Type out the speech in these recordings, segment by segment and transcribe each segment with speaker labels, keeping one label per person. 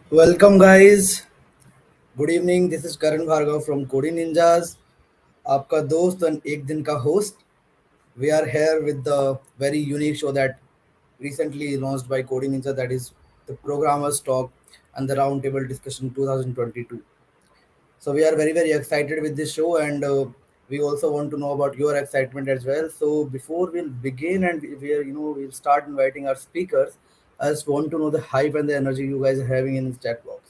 Speaker 1: Welcome, guys. Good evening. This is Karan Bhargav from Coding Ninjas. आपका दोस्त and एक दिन का host. We are here with the very unique show that recently launched by Coding Ninja, that is the Programmers Talk and the Roundtable Discussion 2022. So we are very excited with this show, and we also want to know about your excitement as well. So before we'll begin and we'll start inviting our speakers, I just want to know the hype and the energy you guys are having in this chat box.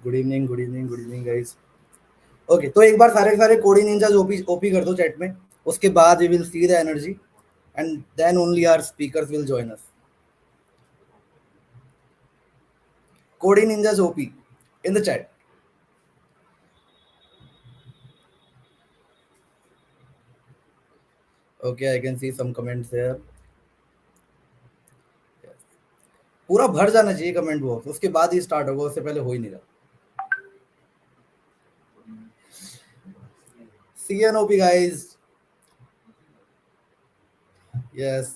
Speaker 1: Good evening guys. Okay, तो एक बार सारे के सारे coding ninjas OP OP कर दो chat में. उसके बाद we will see the energy and then only our speakers will join us. Coding ninjas OP in the chat. Okay, I can see some comments here. पूरा भर जाना चाहिए comment box, उसके बाद ही स्टार्ट होगा, उससे पहले हो ही नहीं रहा. CNOP guys. Yes,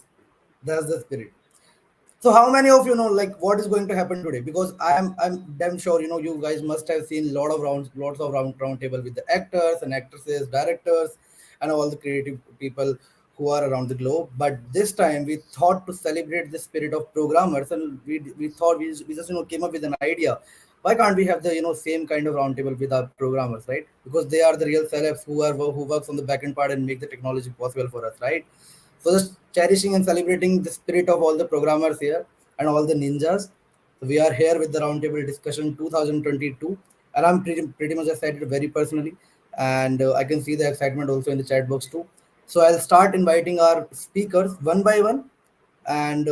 Speaker 1: that's the spirit. So how many of you know like what is going to happen today? Because I'm damn sure you guys must have seen lots of round table with the actors and actresses, directors, and all the creative people who are around the globe. But this time we thought to celebrate the spirit of programmers, and we thought we just came up with an idea. Why can't we have the same kind of roundtable with our programmers, right? Because they are the real celebs who works on the backend part and make the technology possible for us, right? So just cherishing and celebrating the spirit of all the programmers here and all the ninjas. So we are here with the roundtable discussion 2022, and I'm pretty much excited very personally, and I can see the excitement also in the chat box too. So I'll start inviting our speakers one by one, and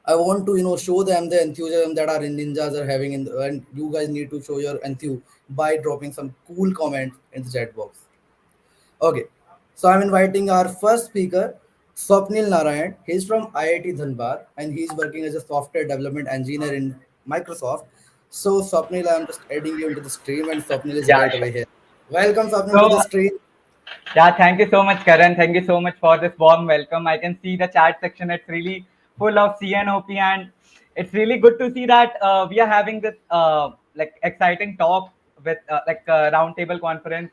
Speaker 1: I want to show them the enthusiasm that our ninjas are having and you guys need to show your enthusiasm by dropping some cool comments in the chat box. Okay, so I'm inviting our first speaker, Swapnil Narayan. He's from IIT Dhanbad and he's working as a software development engineer in Microsoft. So, Swapnil, I'm just adding you into the stream, and Swapnil is
Speaker 2: Yeah,
Speaker 1: right
Speaker 2: sure.
Speaker 1: away here. Welcome, Swapnil, to
Speaker 2: So,
Speaker 1: the stream.
Speaker 2: yeah, thank you so much, Karan. Thank you so much for this warm welcome. I can see the chat section. It's really full of CNOP, and it's really good to see that we are having this like exciting talk with like a roundtable conference,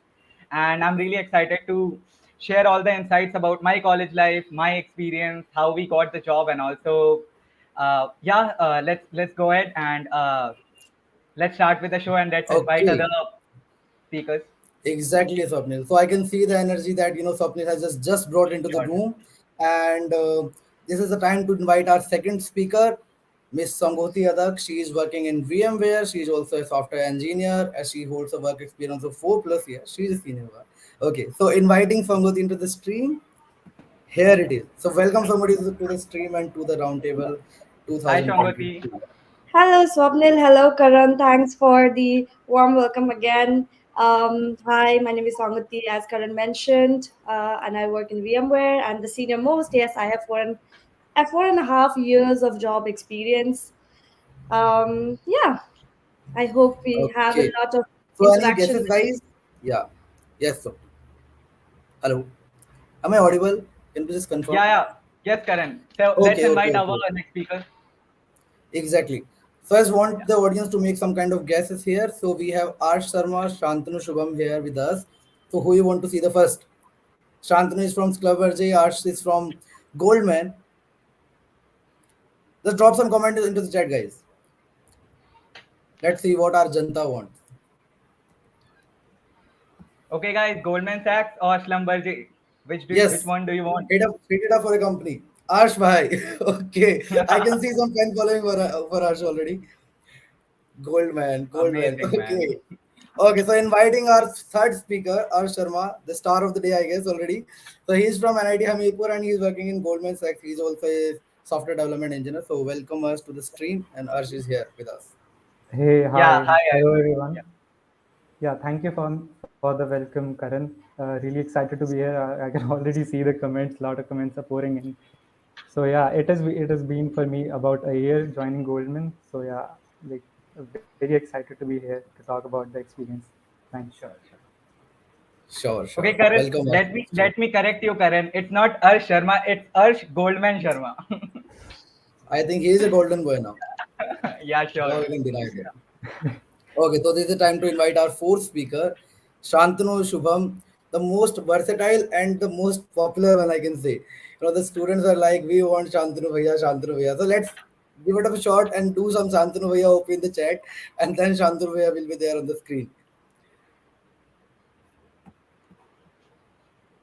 Speaker 2: and I'm really excited to share all the insights about my college life, my experience, how we got the job, and also, let's go ahead and let's start with the show, and let's invite
Speaker 1: Okay,
Speaker 2: other speakers.
Speaker 1: exactly, Swapnil. So I can see the energy that Swapnil has just brought into the
Speaker 2: Sure.
Speaker 1: room, and this is the time to invite our second speaker, Miss Sangoti Adak. She is working in VMware. She is also a software engineer, as she holds a work experience of 4+ years. She is a senior one. Okay, so inviting Sangoti into the stream. Here it is. So welcome somebody to the stream and to the roundtable
Speaker 2: Hi, Shangoti.
Speaker 1: 2022.
Speaker 3: Hello, Swapnil. Hello, Karan. Thanks for the warm welcome again. Hi, my name is Sangati, as Karan mentioned, and I work in VMware. I'm the senior most. Yes, I have 4.5 years of job experience. Yeah, I hope we have a
Speaker 1: Okay.
Speaker 3: lot of
Speaker 1: So any
Speaker 3: interaction
Speaker 1: guesses,
Speaker 3: with you.
Speaker 1: guys? Yeah. Yes. So hello. Am I audible? Can you just confirm?
Speaker 2: Yeah, yeah. Yes, Karan. So let's
Speaker 1: Okay, okay,
Speaker 2: invite our
Speaker 1: okay.
Speaker 2: next speaker.
Speaker 1: Exactly. So I just
Speaker 2: Yeah.
Speaker 1: want the audience to make some kind of guesses here. So we have Arsh Sharma, Shantanu Shubham here with us. So who you want to see the first? Shantanu is from Scluvergy, Arsh is from Goldman. Just drop some comment into the chat, guys. Let's see what our Janta wants.
Speaker 2: Okay, guys. Goldman Sachs or Schlumberger? Which
Speaker 1: Yes,
Speaker 2: one do you want?
Speaker 1: hit it up for a company. Arsh bhai. Okay. I can see some fan following for Arsh already. Goldman, Goldman.
Speaker 2: Amazing, man.
Speaker 1: Okay. Okay, so inviting our third speaker, Arsh Sharma, the star of the day, I guess, already. So he's from NIT Hamirpur and he's working in Goldman Sachs. He's also a software development engineer. So welcome us to the stream, and Arsh is here with us.
Speaker 4: Hey,
Speaker 2: Yeah.
Speaker 4: hi.
Speaker 2: Hi.
Speaker 4: Hello,
Speaker 2: Yeah.
Speaker 4: everyone. Yeah, thank you for the welcome, Karan. Really excited to be here. I can already see the comments. A lot of comments are pouring in. So yeah, it has been for me about a year joining Goldman. So yeah, like very excited to be here to talk about the experience. Thanks.
Speaker 2: Sure. Sure.
Speaker 1: Sure,
Speaker 2: Okay,
Speaker 1: sure.
Speaker 2: Karan.
Speaker 1: Welcome us
Speaker 2: Let
Speaker 1: to the
Speaker 2: me
Speaker 1: stream.
Speaker 2: let me correct you, Karan. It's not Arsh Sharma. It's Arsh Goldman Sharma.
Speaker 1: I think he is a golden boy now.
Speaker 2: Yeah,
Speaker 1: How
Speaker 2: sure.
Speaker 1: we can deny that? Okay, so this is the time to invite our fourth speaker, Shantanu Shubham, the most versatile and the most popular one I can say. The students are like, we want Shantanu Bhaiya, Shantanu Bhaiya. So let's give it a shot and do some Shantanu Bhaiya OP in the chat, and then Shantanu Bhaiya will be there on the screen.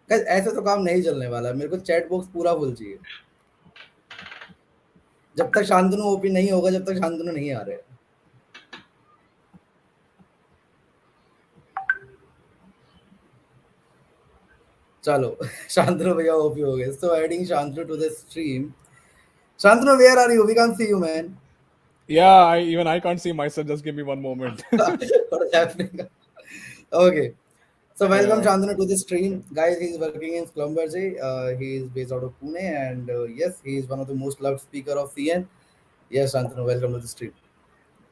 Speaker 1: Guys, ऐसे तो काम नहीं चलने वाला है, मेरे को chat box पूरा फुल चाहिए। जब तक शांतनु ओपी नहीं होगा, जब तक शांतनु नहीं आ रहे। चलो शांतनु भैया ओपी हो गए। So adding Shantanu to the stream. Shantanu, where are you? We can't see you, man.
Speaker 5: Yeah, even I can't see myself. Just give me one moment.
Speaker 1: What is happening? Okay. So welcome
Speaker 5: Yeah,
Speaker 1: Shantanu to the stream. Guys, he's working in Schlumberger. He is based out of Pune, and yes, he is one of the most loved speaker of CN. Yes, Shantanu, welcome to the stream.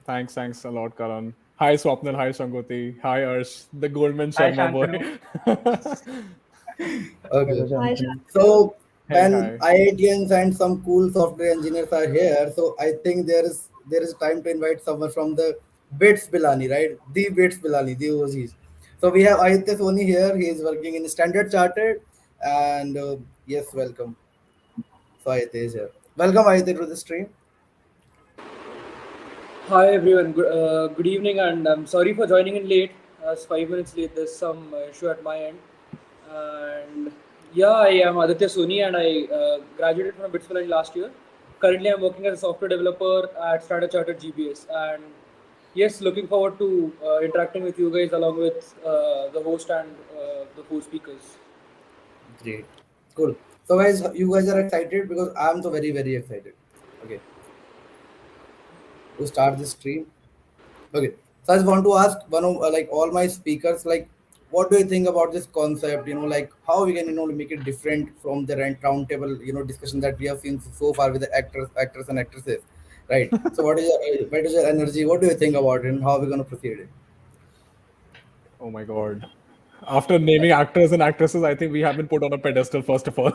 Speaker 5: thanks a lot, Karan. Hi, Swapnil. Hi, Shangoti. Hi, Arsh, the Goldman
Speaker 2: Hi,
Speaker 5: Sharma boy.
Speaker 2: Shantanu.
Speaker 1: Okay.
Speaker 4: Hello,
Speaker 3: Hi,
Speaker 4: Shantanu.
Speaker 1: So
Speaker 5: Hey,
Speaker 1: when
Speaker 5: hi.
Speaker 1: IITians and some cool software engineers are here, so I think there is time to invite someone from the Bits Bilani, right? The Bits Bilani, the OGs. So we have Aditya Soni here. He is working in Standard Chartered, and yes, welcome. So Aditya is here. Welcome Aditya to the stream.
Speaker 6: Hi everyone, good evening, and I'm sorry for joining in late. It's 5 minutes late. There's some issue at my end, and yeah, I am Aditya Soni, and I graduated from Bitsvillage last year. Currently, I'm working as a software developer at Standard Chartered GBS, and yes, looking forward to interacting with you guys along with the host and the four speakers.
Speaker 1: Great, cool. So guys, you guys are excited because I'm so very excited. Okay, to start this stream. Okay. So I just want to ask one of like all my speakers, like, what do you think about this concept? Like how we can make it different from the round table discussion that we have seen so far with the actors and actresses, right? So what is your energy? What do you think about it, and how are we gonna proceed it?
Speaker 5: Oh my God. After naming actors and actresses, I think we have been put on a pedestal, first of all.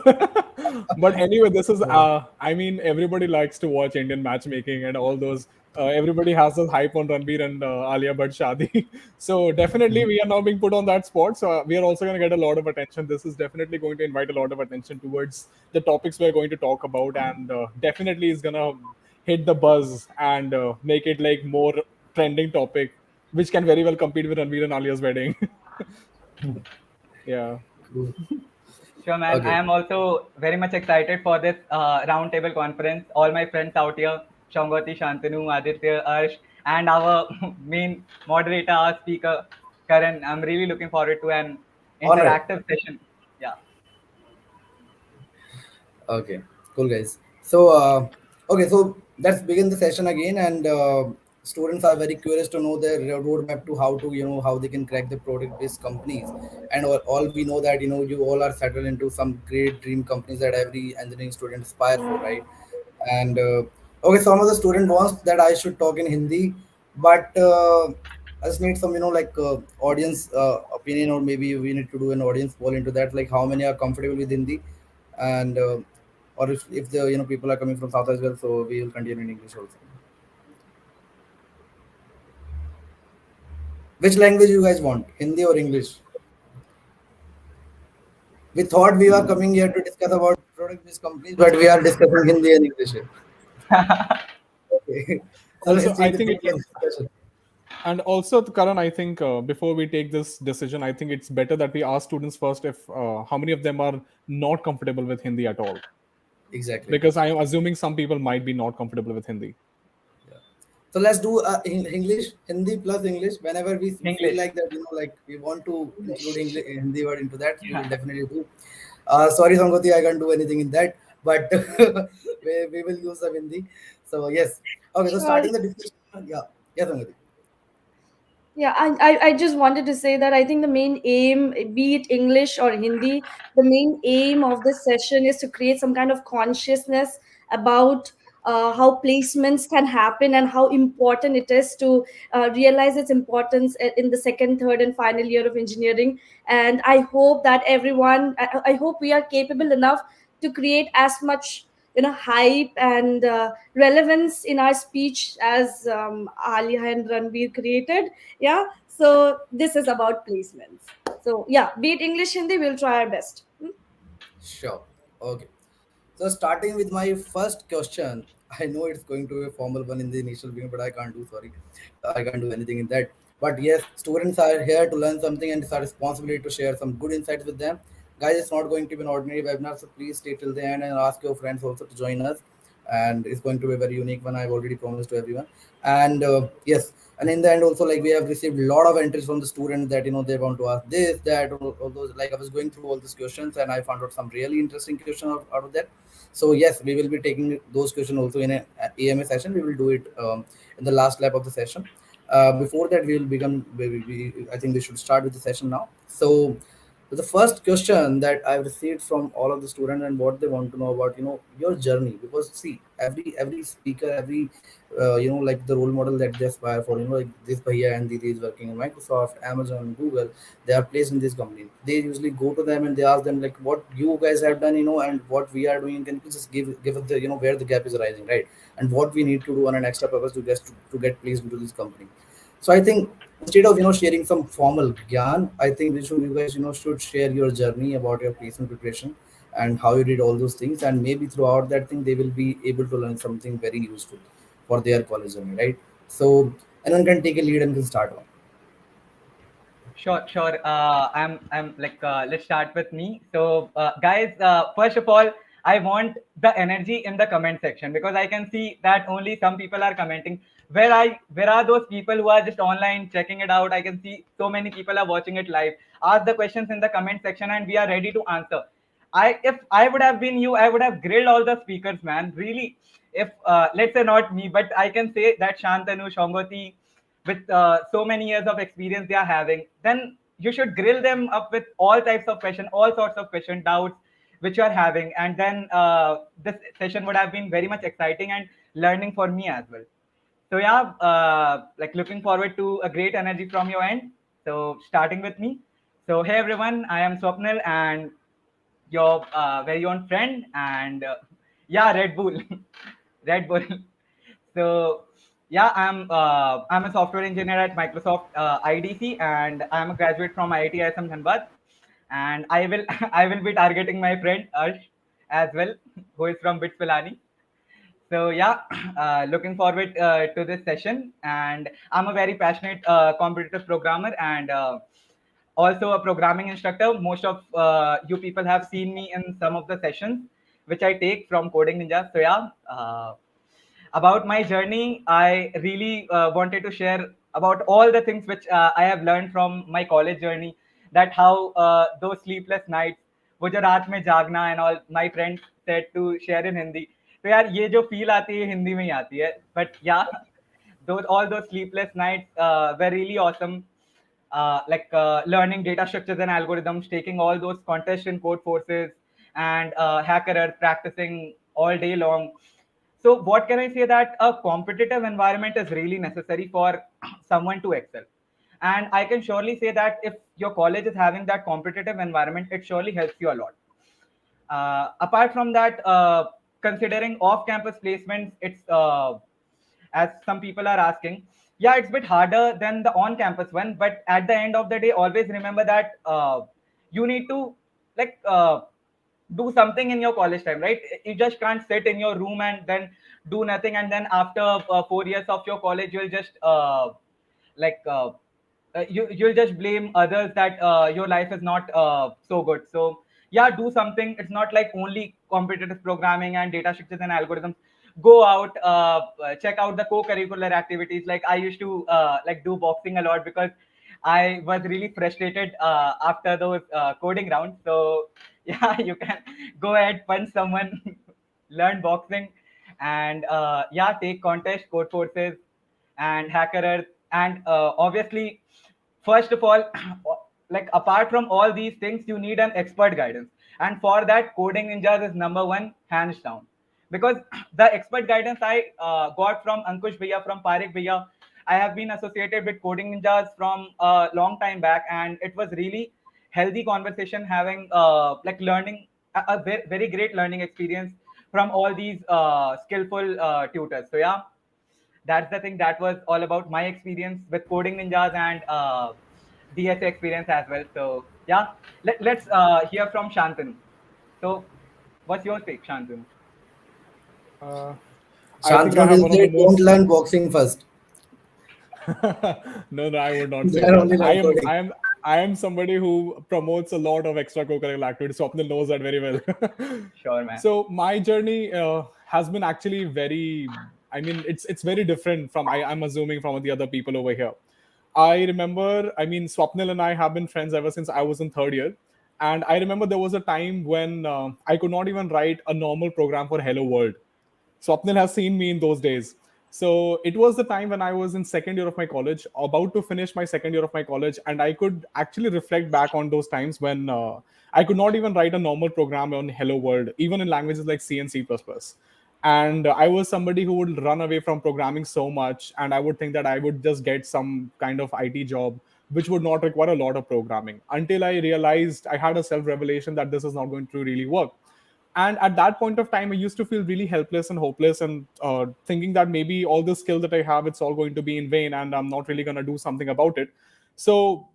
Speaker 5: But anyway, this is, I mean, everybody likes to watch Indian matchmaking and all those. Everybody has this hype on Ranbir and Alia Bhatt Shadi. So definitely we are now being put on that spot. So we are also going to get a lot of attention. This is definitely going to invite a lot of attention towards the topics we're going to talk about. And definitely is going to hit the buzz and make it like more trending topic, which can very well compete with Ranveer and Alia's wedding. Yeah.
Speaker 1: Cool.
Speaker 2: Sure, man. I
Speaker 1: Okay.
Speaker 2: am also very much excited for this roundtable conference. All my friends out here, Shangoti, Shantanu, Aditya, Arsh, and our main moderator, our speaker, Karan. I'm really looking forward to an
Speaker 1: Honored.
Speaker 2: interactive session. Yeah.
Speaker 1: Okay, cool guys. So, okay, so let's begin the session again. And students are very curious to know their roadmap to how to, how they can crack the product-based companies. And all we know that, you all are settled into some great dream companies that every engineering student aspire for, right? And okay, some of the student wants that I should talk in Hindi, but I just need some, like audience opinion, or maybe we need to do an audience poll into that, like how many are comfortable with Hindi, and or if the people are coming from South as well, so we will continue in English also. Which language you guys want, Hindi or English? We thought we were coming here to discuss about product-based companies, but we are discussing Hindi and English here. Okay, so
Speaker 5: Also,
Speaker 1: let's
Speaker 5: I
Speaker 1: change the
Speaker 5: think
Speaker 1: theme
Speaker 5: it,
Speaker 1: of the discussion.
Speaker 5: and also, Karan, I think before we take this decision, I think it's better that we ask students first if how many of them are not comfortable with Hindi at all.
Speaker 1: Exactly.
Speaker 5: Because I am assuming some people might be not comfortable with Hindi.
Speaker 1: Yeah. So let's do English, Hindi plus English. Whenever we feel
Speaker 2: English.
Speaker 1: like that, like we want to include
Speaker 3: English.
Speaker 1: Hindi word into that, we will
Speaker 2: Yeah.
Speaker 1: definitely do. Sorry, Sangoti, I can't do anything in that, but we will use some Hindi. So yes. Okay. So
Speaker 3: Sure.
Speaker 1: starting the discussion. Yeah. Yeah, Sangoti.
Speaker 3: Yeah, I just wanted to say that I think the main aim, be it English or Hindi, the main aim of this session is to create some kind of consciousness about how placements can happen and how important it is to realize its importance in the second, third, and final year of engineering. And I hope that everyone, I hope we are capable enough to create as much hype and relevance in our speech as Alia and Ranveer created. Yeah, so this is about placements. So yeah, be it English, Hindi, we'll try our best.
Speaker 1: Sure. Okay. So starting with my first question, I know it's going to be a formal one in the initial beginning, but I can't do sorry, I can't do anything in that. But yes, students are here to learn something, and it's our responsibility to share some good insights with them. Guys, it's not going to be an ordinary webinar, so please stay till the end and ask your friends also to join us. And it's going to be a very unique one. I've already promised to everyone. And yes, and in the end also, like, we have received a lot of entries from the students that they want to ask this, that, all those. Like, I was going through all these questions and I found out some really interesting questions out of that. So yes, we will be taking those questions also in a AMA session. We will do it in the last lap of the session. Before that, we will become. I think we should start with the session now. So the first question that I've received from all of the students and what they want to know about, your journey. Because see, every speaker, every like the role model that they aspire for, like this bhaiya and didi is working in Microsoft, Amazon, Google. They are placed in this company. They usually go to them and they ask them like, what you guys have done, and what we are doing. Can you just give us the, where the gap is arising, right? And what we need to do on an extra purpose to get placed into this company. So I think instead of sharing some formal gyan, I think you guys should share your journey about your placement preparation and how you did all those things, and maybe throughout that thing they will be able to learn something very useful for their college journey, right? So anyone can take a lead and can start on.
Speaker 2: Sure, sure. I'm like, let's start with me. So, guys, first of all, I want the energy in the comment section, because I can see that only some people are commenting. Where are those people who are just online checking it out? I can see so many people are watching it live. Ask the questions in the comment section, and we are ready to answer. If I would have been you, I would have grilled all the speakers, man. Really, if let's say not me, but I can say that Shantanu, Shongoti, with so many years of experience they are having, then you should grill them up with all types of question, all sorts of question, doubts which you are having, and then this session would have been very much exciting and learning for me as well. So yeah, like looking forward to a great energy from your end. So starting with me. So hey everyone, I am Swapnil, and your very own friend, and yeah, Red Bull. Red Bull. So yeah, I'm a software engineer at Microsoft IDC, and I'm a graduate from IIT ISM Dhanbad. And I will I will be targeting my friend Arsh as well, who is from Bits Pilani. So yeah, looking forward to this session, and I'm a very passionate competitive programmer, and also a programming instructor. Most of you people have seen me in some of the sessions which I take from Coding Ninja. So yeah, about my journey, I really wanted to share about all the things which I have learned from my college journey. That how those sleepless nights, वो जो रात में जागना and all, my friends said to share in Hindi. तो यार ये जो feel आती है हिंदी में ही आती है. But yeah, those all those sleepless nights were really awesome. Like learning data structures and algorithms, taking all those contests in code forces, and hacker earth practicing all day long. So what can I say, that a competitive environment is really necessary for someone to excel. And I can surely say that if your college is having that competitive environment, it surely helps you a lot. Apart from that, considering off-campus placements, it's as some people are asking, yeah, it's a bit harder than the on-campus one. But at the end of the day, always remember that you need to like do something in your college time, right? You just can't sit in your room and then do nothing, and then after 4 years of your college, you'll just like you'll just blame others that your life is not so good. So yeah, do something. It's not like only competitive programming and data structures and algorithms. Go out, check out the co-curricular activities. Like I used to like do boxing a lot, because I was really frustrated after those coding rounds. So yeah, you can go ahead, punch someone, learn boxing, and yeah, take contest, code forces, and hacker earth. And obviously, first of all, like apart from all these things, you need an expert guidance, and for that, Coding Ninjas is number one, hands down. Because the expert guidance I got from Ankush Bhaiya, from Parik Bhaiya. I have been associated with Coding Ninjas from a long time back, and it was really healthy conversation, having like learning a very, very great learning experience from all these skillful tutors. So yeah, that's the thing. That was all about my experience with coding ninjas and DSA experience as well. So yeah, let's hear from Shantanu. So what's your take, Shantanu?
Speaker 5: Uh, I think I
Speaker 1: Shantanu
Speaker 5: have
Speaker 1: will
Speaker 5: one of the
Speaker 1: say, don't
Speaker 5: most.
Speaker 1: learn boxing first.
Speaker 5: No, no, I would not say
Speaker 1: Then
Speaker 5: that.
Speaker 1: only learn coding.
Speaker 5: I am somebody who promotes a lot of extracurricular activities. Swapnil knows that very well.
Speaker 2: Sure, man.
Speaker 5: So my journey has been actually very. I mean, it's very different from I'm assuming from the other people over here. I remember. I mean, Swapnil and I have been friends ever since I was in third year, and I remember there was a time when I could not even write a normal program for Hello World. Swapnil has seen me in those days. So it was the time when I was in second year of my college, about to finish my second year of my college, and I could actually reflect back on those times when I could not even write a normal program on Hello World, even in languages like C and C++. And I was somebody who would run away from programming so much, and I would think that I would just get some kind of IT job which would not require a lot of programming, until I realized I had a self revelation that this is not going to really work. And at that point of time, I used to feel really helpless and hopeless, and thinking that maybe all the skill that I have, it's all going to be in vain, and I'm not really going to do something about it. So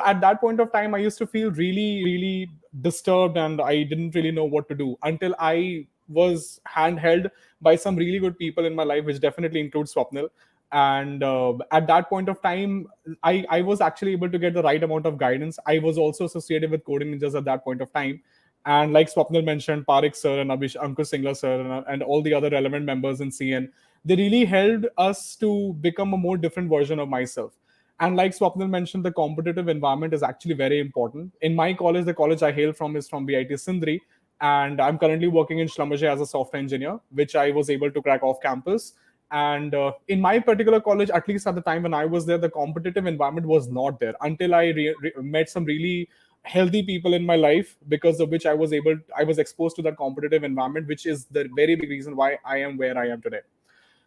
Speaker 5: at that point of time, I used to feel really disturbed, and I didn't really know what to do, until I was handheld by some really good people in my life, which definitely includes Swapnil. And at that point of time, I was actually able to get the right amount of guidance. I was also associated with coding ninjas at that point of time, and like Swapnil mentioned, Parik sir and Ankush Singla sir and all the other relevant members in CN, they really helped us to become a more different version of myself. And like Swapnil mentioned, the competitive environment is actually very important. In my college, the college I hail from is from BIT Sindri, and I'm currently working in Schlumberger as a software engineer, which I was able to crack off campus. And in my particular college, at least at the time when I was there, the competitive environment was not there until I met some really healthy people in my life, because of which I was exposed to that competitive environment, which is the very big reason why I am where I am today.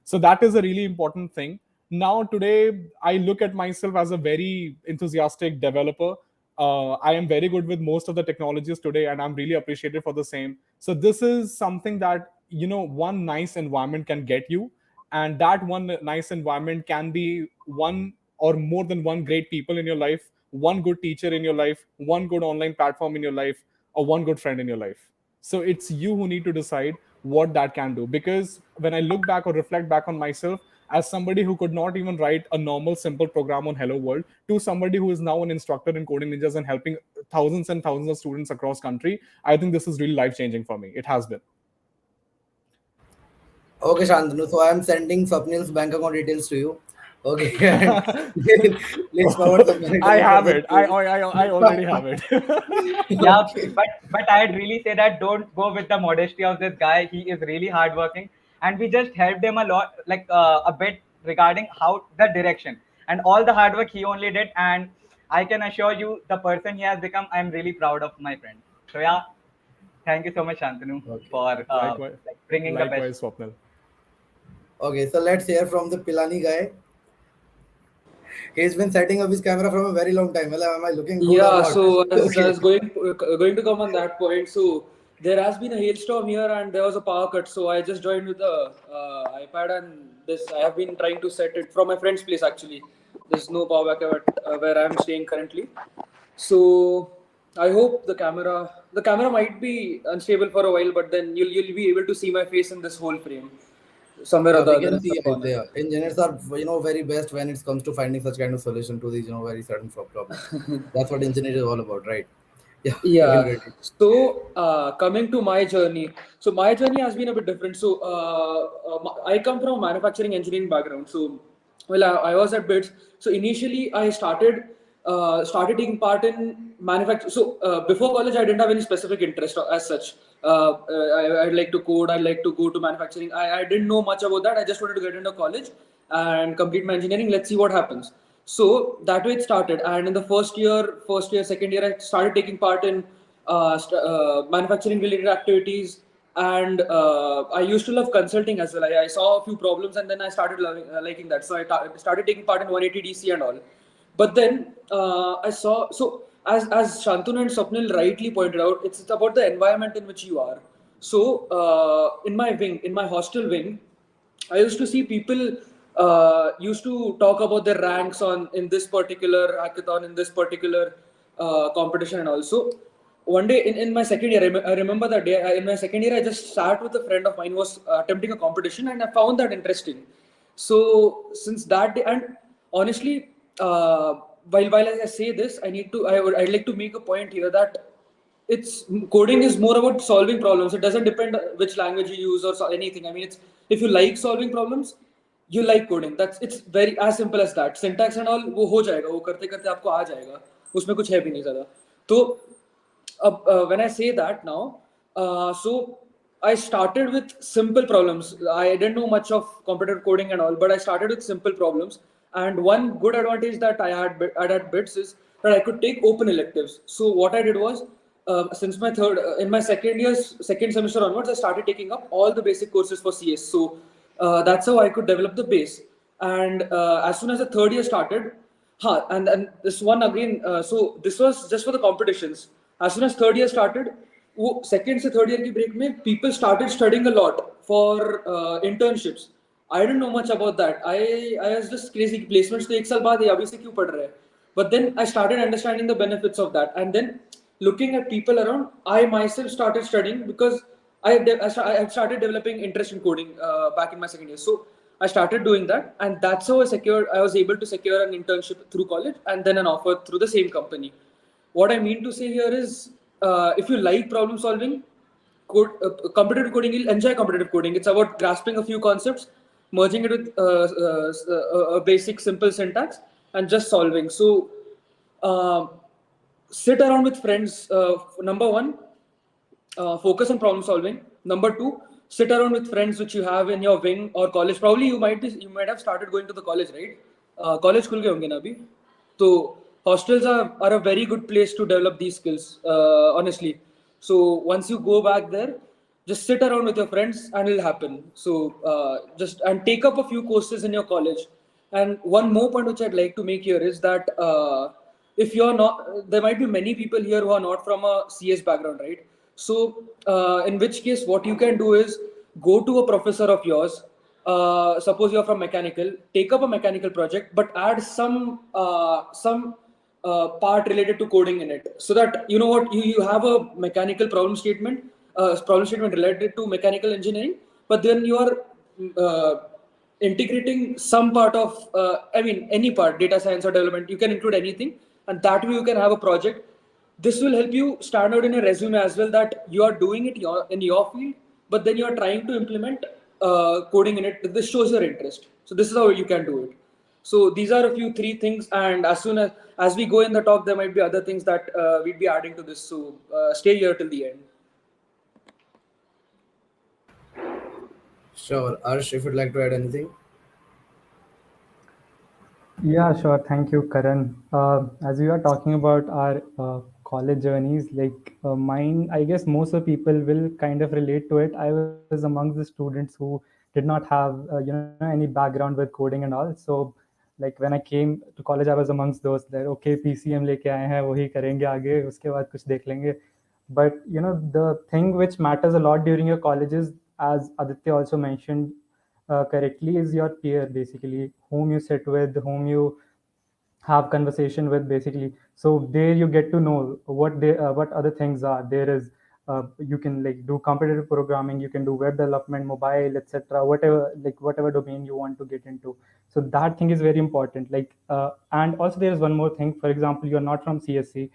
Speaker 5: So that is a really important thing. Now today, I look at myself as a very enthusiastic developer. I am very good with most of the technologies today, and I'm really appreciated for the same. So this is something that one nice environment can get you, and that one nice environment can be one or more than one great people in your life, one good teacher in your life, one good online platform in your life, or one good friend in your life. So it's you who need to decide what that can do. Because when I look back or reflect back on myself, as somebody who could not even write a normal simple program on Hello World, to somebody who is now an instructor in coding ninjas and helping thousands and thousands of students across country, I think this is really life changing for me. It has been.
Speaker 1: Okay, Shantanu. So I am sending Swapnil's bank account details to you. Okay, and please forward some money to
Speaker 5: I
Speaker 1: me for
Speaker 5: have
Speaker 1: this.
Speaker 5: it. I already have it.
Speaker 2: Yeah,
Speaker 1: Okay.
Speaker 2: but I'd really say that don't go with the modesty of this guy. He is really hardworking, and we just helped him a lot, like a bit regarding how the direction and all the hard work he only did. And I can assure you, the person he has become, I'm really proud of my friend. So yeah, thank you so much, Shantanu,
Speaker 1: Okay.
Speaker 2: for
Speaker 5: Likewise,
Speaker 2: like bringing the best.
Speaker 5: likewise, Swapnil.
Speaker 1: Okay. So let's hear from the Pilani guy. He's been setting up his camera from a very long time. Well, am I looking good or
Speaker 6: Yeah,
Speaker 1: not?
Speaker 6: so as I
Speaker 1: Okay.
Speaker 6: was going to come on that point, so there has been a hailstorm here and there was a power cut. So I just joined with the iPad, and this I have been trying to set it from my friend's place actually. There's no power backup at where I'm staying currently. So I hope the camera might be unstable for a while, but then you'll be able to see my face in this whole frame somewhere or
Speaker 1: Yeah,
Speaker 6: the
Speaker 1: we
Speaker 6: other
Speaker 1: can
Speaker 6: in the
Speaker 1: see it
Speaker 6: corner.
Speaker 1: there. Engineers are, very best when it comes to finding such kind of solution to these, very certain problems. That's what engineering is all about, right? Yeah, you can
Speaker 6: Yeah.
Speaker 1: get it.
Speaker 6: So coming to my journey, so my journey has been a bit different. So I come from a manufacturing engineering background. So well, I was at BITS. So initially, I started taking part in manufacturing. So before college, I didn't have any specific interest as such. I'd like to code. I'd like to go to manufacturing. I didn't know much about that. I just wanted to get into college and complete my engineering. Let's see what happens. So that way it started. And in the first year, second year, I started taking part in manufacturing related activities. And I used to love consulting as well. I saw a few problems and then I started liking that. So started taking part in 180 DC and all. But then I saw, so as Shantanu and Swapnil rightly pointed out, it's about the environment in which you are. So in my hostel wing, I used to see people used to talk about their ranks on in this particular hackathon, in this particular competition, and also one day in my second year, I remember that day. In my second year, I just sat with a friend of mine who was attempting a competition, and I found that interesting. So since that day, and honestly, while I say this, I'd like to make a point here that it's coding is more about solving problems. It doesn't depend which language you use or anything. I mean, it's if you like solving problems, you like coding. That's it's very as simple as that. Syntax and all वो हो जाएगा, वो करते करते आपको आ जाएगा. उसमें कुछ है भी नहीं ज़्यादा. तो when I say that now, so I started with simple problems. I didn't know much of computer coding and all, but I started with simple problems. And one good advantage that I had bits is that I could take open electives. So what I did was, since my in my second semester onwards, I started taking up all the basic courses for CS. So that's how I could develop the base. And as soon as the third year started, and this one again, so this was just for the competitions. As soon as third year started, second से third year की break में people started studying a lot for internships. I didn't know much about that. I was just crazy. Placements तो एक साल बाद है, अभी से क्यों पढ़ रहे हैं? But then I started understanding the benefits of that, and then looking at people around, I myself started studying because I started developing interest in coding back in my second year. So I started doing that, and that's how I was able to secure an internship through college and then an offer through the same company. What I mean to say here is, if you like problem solving, competitive coding, you'll enjoy competitive coding. It's about grasping a few concepts, merging it with a basic simple syntax, and just solving. So sit around with friends. Number one, focus on problem solving. Number two, sit around with friends which you have in your wing or college. Probably you might have started going to the college, right? College खुल गए होंगे ना अभी. So hostels are a very good place to develop these skills, honestly. So once you go back there, just sit around with your friends and it'll happen. So just and take up a few courses in your college. And one more point which I'd like to make here is that if you're not, there might be many people here who are not from a CS background, right? So in which case, what you can do is go to a professor of yours. Suppose you're from mechanical, take up a mechanical project, but add some part related to coding in it, so that you know what you have a mechanical problem statement related to mechanical engineering, but then you are integrating some part of I mean any part, data science or development. You can include anything, and that way you can have a project. This will help you stand out in a resume as well, that you are doing it in your field, but then you are trying to implement coding in it. This shows your interest. So this is how you can do it. So these are a few three things, and as soon as we go in the talk, there might be other things that we'd be adding to this. So stay here till the end.
Speaker 1: Sure, Arsh, if you'd like to add anything.
Speaker 4: Yeah, sure. Thank you, Karan. As we are talking about our college journeys, like mine, I guess most of the people will kind of relate to it. I was amongst the students who did not have, any background with coding and all. So, like when I came to college, I was amongst those that okay, PCM लेके आए हैं, वही करेंगे आगे, उसके बाद कुछ देख लेंगे. But the thing which matters a lot during your colleges, as Aditya also mentioned correctly, is your peer, basically whom you sit with, whom you have conversation with, basically. So there you get to know what other things are there is. You can like do competitive programming, you can do web development, mobile, etc., whatever domain you want to get into. So that thing is very important. And also there is one more thing. For example, you're not from CSC,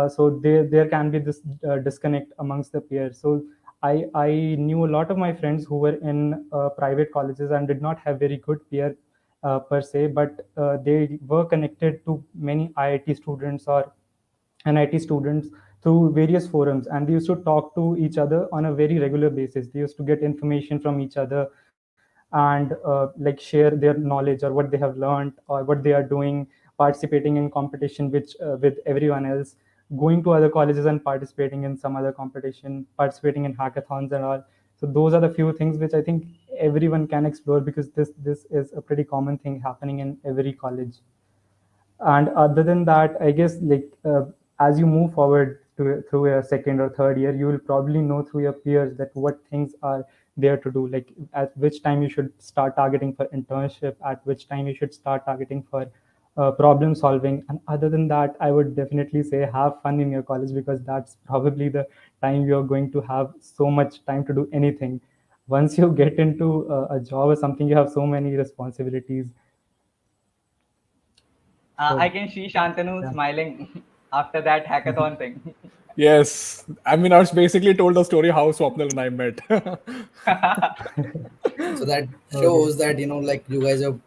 Speaker 4: so there can be this disconnect amongst the peers. So I knew a lot of my friends who were in private colleges and did not have very good peer per se, but they were connected to many IIT students or NIT students through various forums, and they used to talk to each other on a very regular basis. They used to get information from each other and share their knowledge or what they have learned or what they are doing, participating in competition with everyone else, going to other colleges and participating in some other competition, participating in hackathons and all. So those are the few things which I think everyone can explore, because this is a pretty common thing happening in every college. And other than that, I guess as you move forward, through a second or third year, you will probably know through your peers that what things are there to do, like at which time you should start targeting for internship, at which time you should start targeting for problem solving. And other than that, I would definitely say have fun in your college, because that's probably the time you're going to have so much time to do anything. Once you get into a job or something, you have so many responsibilities.
Speaker 2: I
Speaker 4: So
Speaker 2: can see Shantanu
Speaker 4: yeah.
Speaker 2: smiling after that hackathon thing.
Speaker 5: Yes, I mean, Arsh basically told the story how Swapnil and I met.
Speaker 1: So that
Speaker 4: Okay.
Speaker 1: shows that like you guys are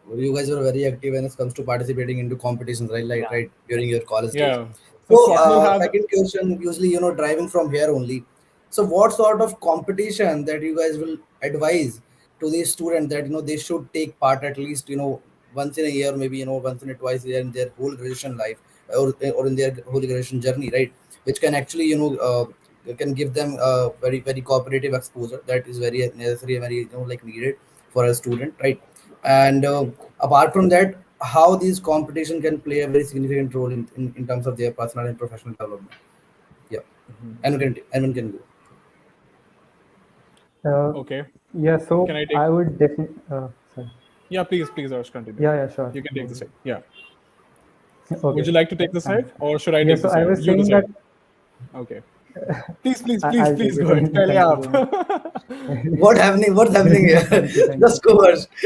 Speaker 1: very active when it comes to participating into competitions, right? Like
Speaker 2: Yeah.
Speaker 1: right during your college days.
Speaker 5: Yeah. So
Speaker 1: So
Speaker 5: Swapnil had,
Speaker 1: second question, usually driving from here only. So what sort of competition that you guys will advise to these students that they should take part at least once in a year, maybe once in a twice a year in their whole graduation life, or in their whole graduation journey, right? Which can actually can give them very very cooperative exposure that is very necessary, very like needed for a student, right? And apart from that, how these competition can play a very significant role in terms of their personal and professional development. Yeah, anyone can go.
Speaker 4: Uh,
Speaker 5: okay.
Speaker 4: yeah.
Speaker 5: Can
Speaker 4: So
Speaker 5: I take?
Speaker 4: I would definitely. Sorry.
Speaker 5: Yeah, please, Arsh, continue.
Speaker 4: Yeah. Yeah. Sure.
Speaker 5: You can
Speaker 4: Go
Speaker 5: take the
Speaker 4: ahead.
Speaker 5: side. Yeah. Would
Speaker 4: Okay.
Speaker 5: you like to take the
Speaker 4: Fine.
Speaker 5: side, or should I
Speaker 4: Yeah.
Speaker 5: take
Speaker 4: So
Speaker 5: the
Speaker 4: I
Speaker 5: side?
Speaker 4: was
Speaker 5: You
Speaker 4: saying that
Speaker 5: decide. Okay. Please,
Speaker 4: I'll take
Speaker 5: please
Speaker 4: it.
Speaker 5: go ahead. Pehले
Speaker 4: Thank you
Speaker 5: aap.
Speaker 4: so much.
Speaker 1: What's happening here?
Speaker 4: Thank you. Thank
Speaker 1: Just
Speaker 4: you.
Speaker 1: go first.
Speaker 2: We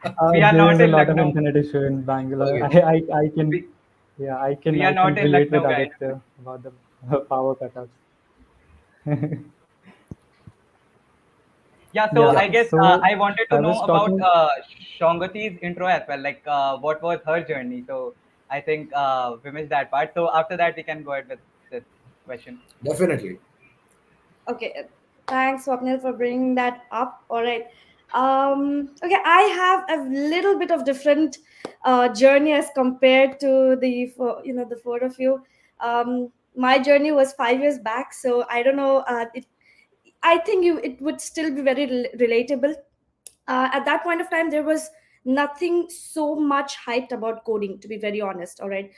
Speaker 2: are
Speaker 4: There
Speaker 2: not
Speaker 4: is a
Speaker 2: in
Speaker 4: lot of
Speaker 2: Lucknow.
Speaker 4: internet issue in Bangalore.
Speaker 1: Okay.
Speaker 4: I can,
Speaker 2: We,
Speaker 4: yeah,
Speaker 2: we are
Speaker 4: I can
Speaker 2: not in
Speaker 4: relate with
Speaker 2: Lucknow, guys.
Speaker 4: Aditya about the power cutouts.
Speaker 2: Yeah, so
Speaker 4: Yeah.
Speaker 2: I
Speaker 1: Yeah,
Speaker 2: guess
Speaker 4: So
Speaker 2: I wanted to
Speaker 4: I
Speaker 2: know
Speaker 4: was
Speaker 2: about
Speaker 4: talking.
Speaker 2: Shongati's intro as well. Like, what was her journey? So I think we missed that part. So after that, we can go ahead with this question.
Speaker 1: definitely.
Speaker 3: Okay, thanks, Swapnil, for bringing that up. All right. Okay, I have a little bit of different journey as compared to the four of you. My journey was 5 years back, so I don't know. I think it would still be very relatable. At that point of time there was nothing so much hyped about coding, to be very honest. All right,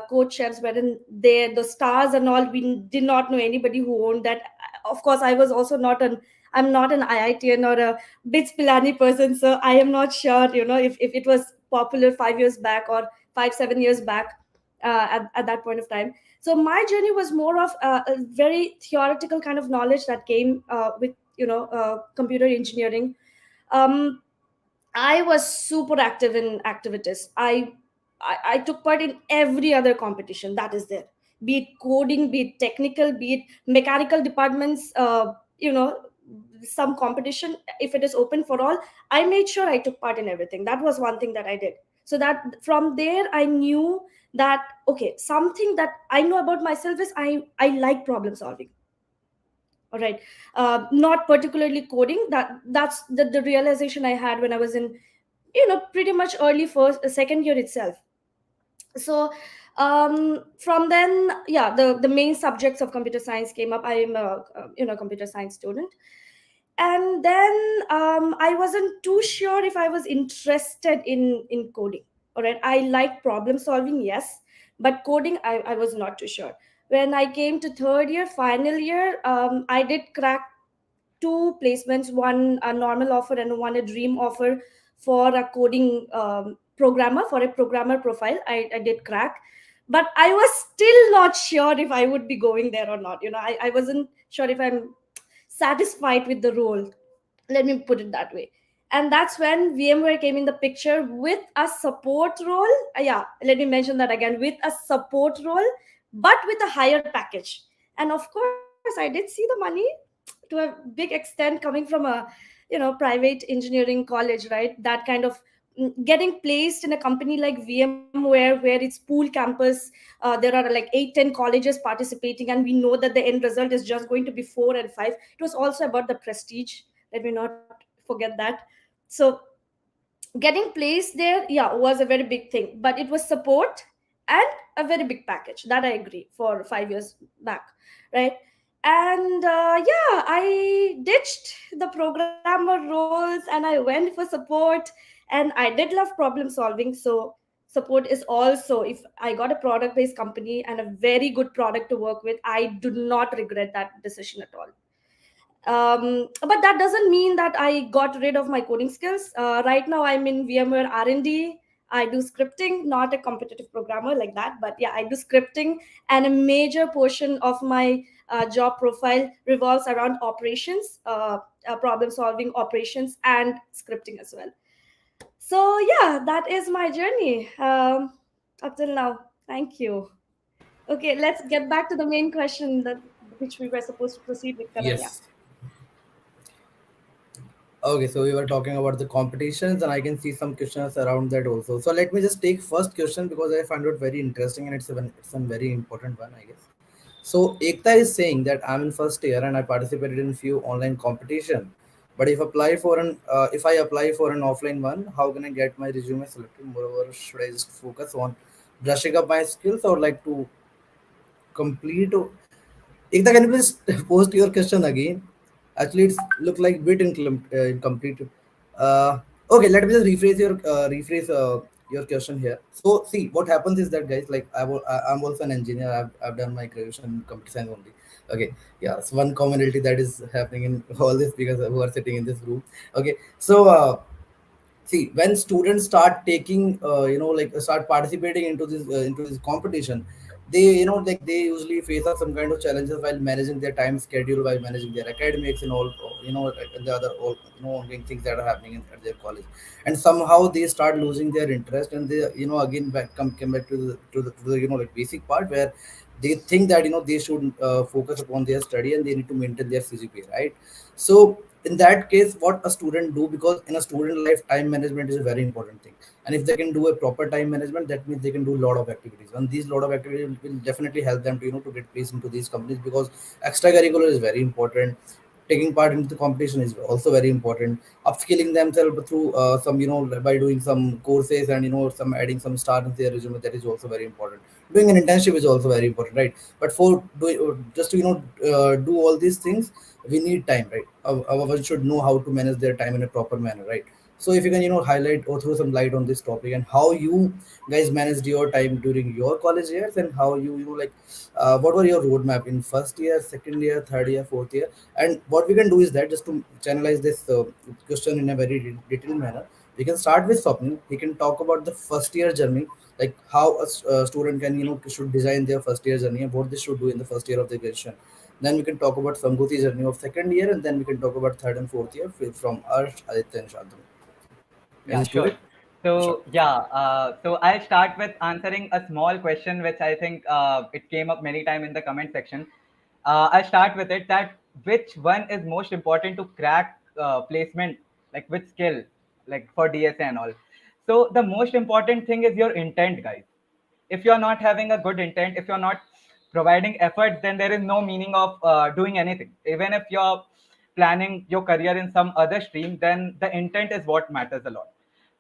Speaker 3: code chefs were in there, the stars and all, we did not know anybody who owned that. Of course, I was also not an I'm not an IITian or a bits pilani person, so I am not sure if it was popular 5 years back or 5-7 years back, at that point of time. So my journey was more of a very theoretical kind of knowledge that came with computer engineering. um, I was super active in activities. I took part in every other competition that is there, be it coding, be it technical, be it mechanical departments. Some competition, if it is open for all, I made sure I took part in everything. That was one thing that I did. So that from there, I knew that okay, something that I know about myself is I like problem solving. All right, not particularly coding. That's the realization I had when I was in pretty much early first second year itself. So from then, yeah, the main subjects of computer science came up. I am a computer science student. And then I wasn't too sure if I was interested in coding. All right, I like problem solving, yes, but coding, I was not too sure. When I came to third year, final year, I did crack two placements, one a normal offer and one a dream offer for a coding programmer, for a programmer profile. I did crack, but I was still not sure if I would be going there or not. I wasn't sure if I'm satisfied with the role, let me put it that way. And that's when VMware came in the picture with a support role. Yeah, let me mention that again, with a support role, but with a higher package. And of course, I did see the money to a big extent coming from a private engineering college, right? That kind of getting placed in a company like VMware, where it's pool campus. There are like 8-10 colleges participating, and we know that the end result is just going to be 4 and 5. It was also about the prestige, let me not forget that. So getting placed there, yeah, was a very big thing, but it was support and a very big package, that I agree, for 5 years back, right? And yeah, I ditched the programmer roles and I went for support. And I did love problem solving, so support is also, if I got a product based company and a very good product to work with, I do not regret that decision at all. But that doesn't mean that I got rid of my coding skills. Right now I'm in VMware R&D. I do scripting, not a competitive programmer like that, but yeah, I do scripting, and a major portion of my job profile revolves around operations, problem solving operations, and scripting as well. So yeah, that is my journey up till now. Thank you. Okay, let's get back to the main question that which we were supposed to proceed with, Karan. Yeah.
Speaker 1: Yes. Okay, so we were talking about the competitions, and I can see some questions around that also. So let me just take first question because I find it very interesting and it's a very important one, I guess. So Ekta is saying that I'm in first year and I participated in few online competition. But if I apply for an offline one, how can I get my resume selected? Moreover, should I just focus on brushing up my skills or like to complete? Ekta, can you please post your question again? Actually, it's look like bit incomplete. Okay, let me just rephrase your question here. So, see, what happens is that guys, like I'm also an engineer. I've done my graduation in computer science only. Okay, yeah, so one commonality that is happening in all these speakers who are sitting in this room. Okay, so see, when students start taking like start participating into this competition, they like they usually face up some kind of challenges while managing their time schedule, while managing their academics and all, like the other all ongoing things that are happening at their college. And somehow they start losing their interest, and they again come back to the like basic part where they think that they should focus upon their study and they need to maintain their CGPA, right? So in that case, what a student do, because in a student life, time management is a very important thing. And if they can do a proper time management, that means they can do a lot of activities, and these lot of activities will definitely help them to to get placed into these companies, because extracurricular is very important. Taking part in the competition is also very important. Upskilling themselves through some by doing some courses, and some adding some start in their resume, that is also very important. Doing an internship is also very important, right? But for just to do all these things, we need time, right? One should know how to manage their time in a proper manner, right? So if you can highlight or throw some light on this topic, and how you guys managed your time during your college years, and how like what were your roadmap in first year, second year, third year, fourth year. And what we can do is that, just to channelize this question in a very detailed manner, we can start with Swapnil. He can talk about the first year journey, like how a student can should design their first year journey and what they should do in the first year of their graduation. Then we can talk about Samguti's journey of second year, and then we can talk about third and fourth year from Arsh, Aditya, and Shantanu.
Speaker 2: Yeah,
Speaker 1: Any
Speaker 2: sure.
Speaker 1: student? Sure.
Speaker 2: So yeah, so I'll start with answering a small question, which I think it came up many times in the comment section. I'll start with it, that which one is most important to crack placement, like which skill, like for DSA and all. So the most important thing is your intent, guys. If you're not having a good intent, if you're not providing effort, then there is no meaning of doing anything. Even if you're planning your career in some other stream, then the intent is what matters a lot.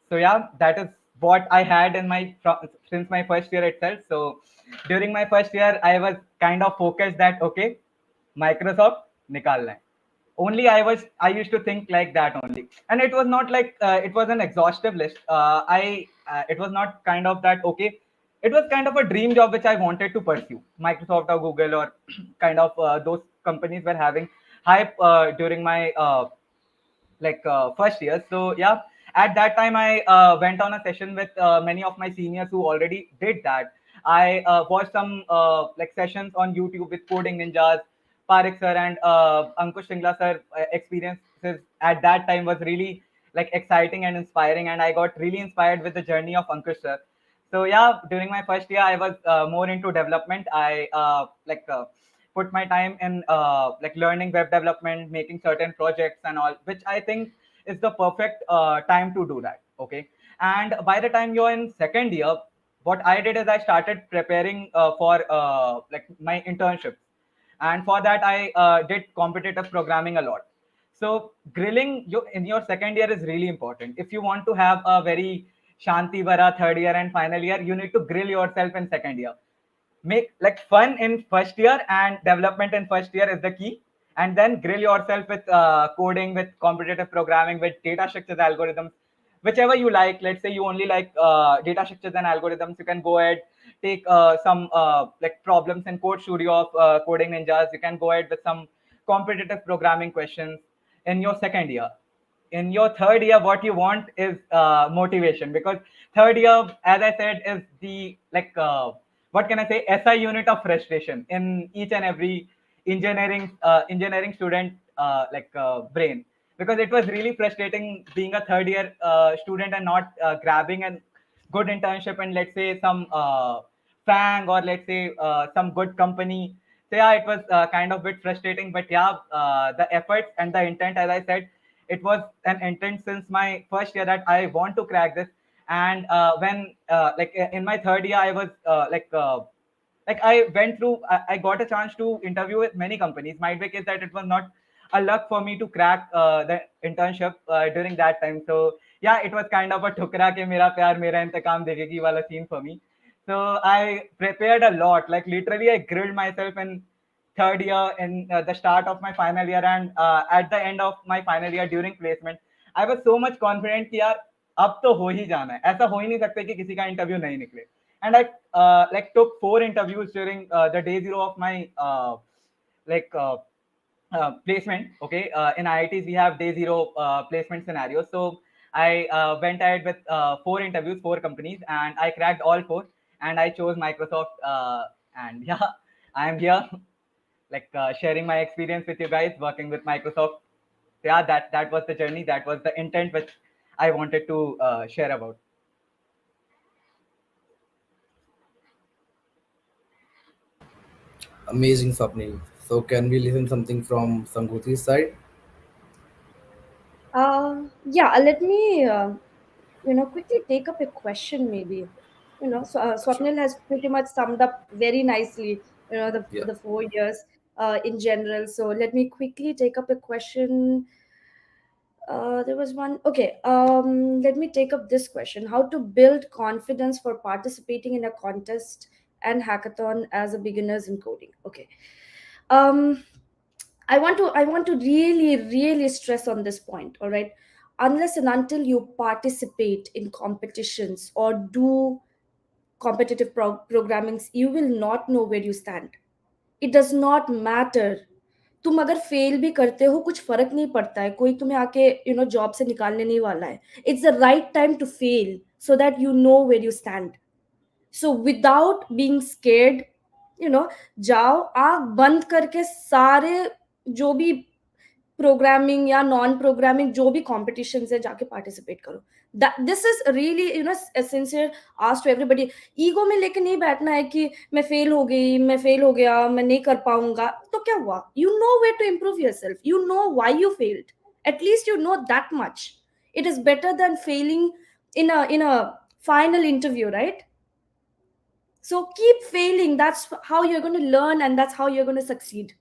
Speaker 2: So yeah, that is what I had in my since my first year itself. So during my first year, I was kind of focused that okay, Microsoft nikalna hai. Only I used to think like that only, and it was not like it was an exhaustive list. I It was not kind of that okay. It was kind of a dream job which I wanted to pursue. Microsoft or Google or kind of those companies were having hype during my first year. So yeah, at that time I went on a session with many of my seniors who already did that. I watched some sessions on YouTube with Coding Ninjas. Parik sir and Ankush Singla sir experiences at that time was really like exciting and inspiring, and I got really inspired with the journey of Ankush sir. So yeah, during my first year, I was more into development. I put my time in learning web development, making certain projects and all, which I think is the perfect time to do that. Okay, and by the time you're in second year, what I did is I started preparing for my internships, and for that I did competitive programming a lot. So grilling you in your second year is really important. If you want to have a very Shanti Vara third year and final year, you need to grill yourself in second year. Make like fun in first year and development in first year is the key. And then grill yourself with coding, with competitive programming, with data structures algorithms. whichever you like. Let's say you only like data structures and algorithms, you can go ahead, take some like problems in Code Studio of Coding Ninjas. You can go ahead with some competitive programming questions in your second year. In your third year, what you want is motivation, because third year, as I said, is the like what can I say, SI unit of frustration in each and every engineering student brain, because it was really frustrating being a third year student and not grabbing a good internship and let's say some fang, or let's say some good company. So yeah, it was kind of bit frustrating, but yeah, the efforts and the intent, as I said, it was an intent since my first year that I want to crack this. And when in my third year, I was I went through, I got a chance to interview with many companies. Might be case that it was not a luck for me to crack the internship during that time. So yeah, it was kind of a ठुकरा के मेरा प्यार मेरा इंतकाम देखेगी wala scene for me. So I prepared a lot. Like literally, I grilled myself in third year, in the start of my final year, and at the end of my final year during placement, I was so much confident कि यार अब तो हो ही जाना है, ऐसा हो ही नहीं सकता कि किसी का इंटरव्यू नहीं निकले. And I took 4 interviews during the day zero of my like placement. Okay, in IITs we have day zero placement scenarios. So I went ahead with 4 interviews, 4 companies, and I cracked all 4, and I chose Microsoft. And yeah, I am here sharing my experience with you guys working with Microsoft. Yeah, that was the journey. That was the intent which I wanted to share about.
Speaker 1: Amazing, Swapnil. So can we listen something from Sanguti's side?
Speaker 3: Yeah, let me quickly take up a question maybe.
Speaker 1: Sure.
Speaker 3: Swapnil has pretty much summed up very nicely,
Speaker 1: Yeah.
Speaker 3: the 4 years in general. So let me quickly take up a question. There was one. Okay. Let me take up this question: How to build confidence for participating in a contest and hackathon as a beginners in coding? Okay. Um, I want to really stress on this point. All right. Unless and until you participate in competitions or do competitive programmings, you will not know where you stand. It does not matter. तुम अगर fail भी करते हो कुछ फर्क नहीं पड़ता है, कोई तुम्हें आके जॉब से निकालने नहीं वाला है. It's the right time to fail so that you know where you stand. So without being scared, you know जाओ, आंख बंद करके सारे जो भी प्रोग्रामिंग या नॉन प्रोग्रामिंग जो भी कॉम्पिटिशन है जाके पार्टिसिपेट करो. This is really sincere ask to everybody. Ego में लेके नहीं बैठना है कि मैं फेल हो गई, मैं फेल हो गया, मैं नहीं कर पाऊंगा, तो क्या हुआ? You know where to improve your self, you know why you failed. At least you know that much. It is better than failing in a final interview, right? So keep failing. That's how you're going to learn, and that's how you're going to succeed.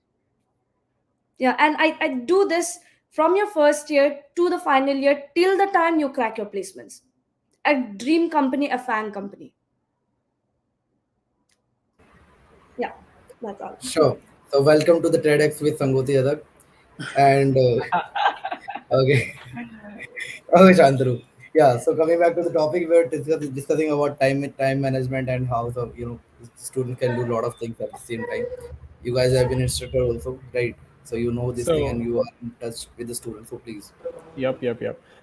Speaker 3: Yeah, and I do this from your first year to the final year till the time you crack your placements. A dream company, a fan company. Yeah, that's all.
Speaker 1: Sure. So welcome to the TEDx with Sanguti Adak. And okay. Okay, Shantanu. Yeah. So coming back to the topic, we were discussing about time management and how students can do a lot of things at the same time. You guys have been instructor also, right? So you know this thing and
Speaker 5: So
Speaker 1: you are in touch with the students. So please.
Speaker 5: yep.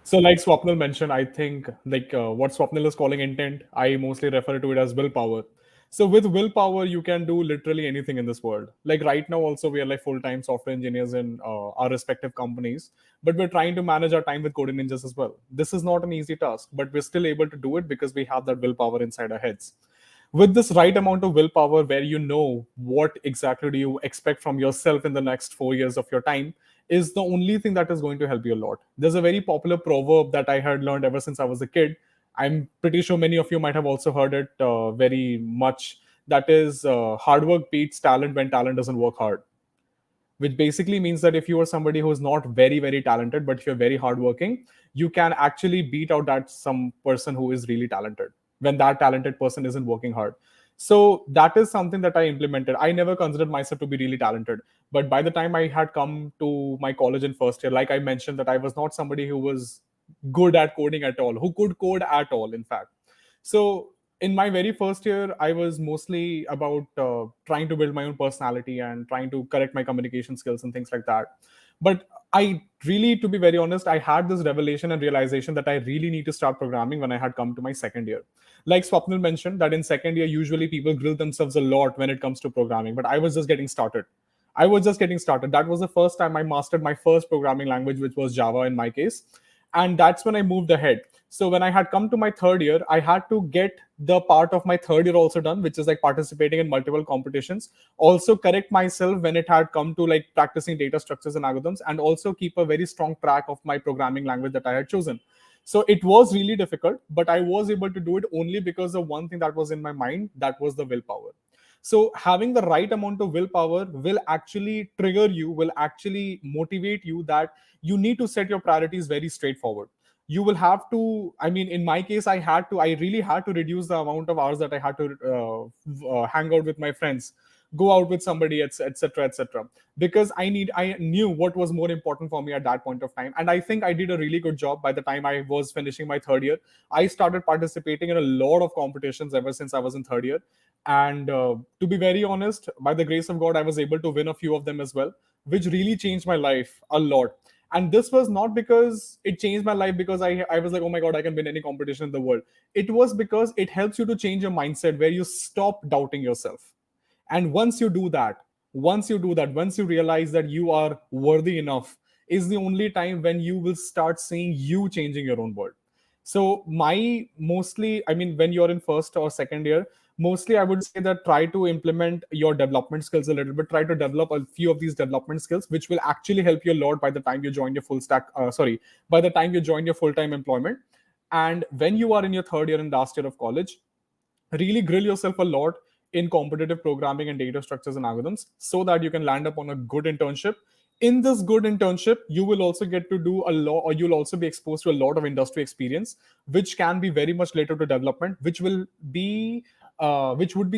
Speaker 5: So like Swapnil mentioned, I think what Swapnil is calling intent, I mostly refer to it as willpower. So with willpower, you can do literally anything in this world. Like right now, also we are like full-time software engineers in our respective companies, but we're trying to manage our time with coding ninjas as well. This is not an easy task, but we're still able to do it because we have that willpower inside our heads. With this right amount of willpower, where you know what exactly do you expect from yourself in the next 4 years of your time, is the only thing that is going to help you a lot. There's a very popular proverb that I had learned ever since I was a kid. I'm pretty sure many of you might have also heard it very much. That is, hard work beats talent when talent doesn't work hard. Which basically means that if you are somebody who is not very talented, but if you're very hardworking, you can actually beat out that some person who is really talented when that talented person isn't working hard. So that is something that I implemented. I never considered myself to be really talented, but by the time I had come to my college in first year, like I mentioned, that I was not somebody who was good at coding at all, who could code at all, in fact. So in my very first year, I was mostly about trying to build my own personality and trying to correct my communication skills and things like that. But I really, to be very honest, I had this revelation and realization that I really need to start programming when I had come to my second year. Like Swapnil mentioned, that in second year, usually people grill themselves a lot when it comes to programming, but I was just getting started. I was just getting started. That was the first time I mastered my first programming language, which was Java in my case. And that's when I moved ahead. So when I had come to my third year, I had to get the part of my third year also done, which is like participating in multiple competitions, also correct myself when it had come to like practicing data structures and algorithms, and also keep a very strong track of my programming language that I had chosen. So it was really difficult, but I was able to do it only because of one thing that was in my mind, that was the willpower. So having the right amount of willpower will actually trigger you, will actually motivate you, that you need to set your priorities very straightforward. You will have to, I mean, in my case, I really had to reduce the amount of hours that I had to hang out with my friends, go out with somebody, etc., etc. Because I knew what was more important for me at that point of time. And I think I did a really good job. By the time I was finishing my third year, I started participating in a lot of competitions ever since I was in third year. And to be very honest, by the grace of God, I was able to win a few of them as well, which really changed my life a lot. And this was not because it changed my life because I was like, oh my God, I can win any competition in the world. It was because it helps you to change your mindset, where you stop doubting yourself. And once you do that, once you realize that you are worthy enough, is the only time when you will start seeing you changing your own world. So my mostly, I mean, when you're in first or second year, mostly I would say that try to implement your development skills a little bit. Try to develop a few of these development skills, which will actually help you a lot by the time you join your by the time you join your full-time employment. And when you are in your third year and last year of college, really grill yourself a lot in competitive programming and data structures and algorithms, so that you can land up on a good internship. In this good internship, you will also get to do a lot, or you'll also be exposed to a lot of industry experience, which can be very much later to development, which would be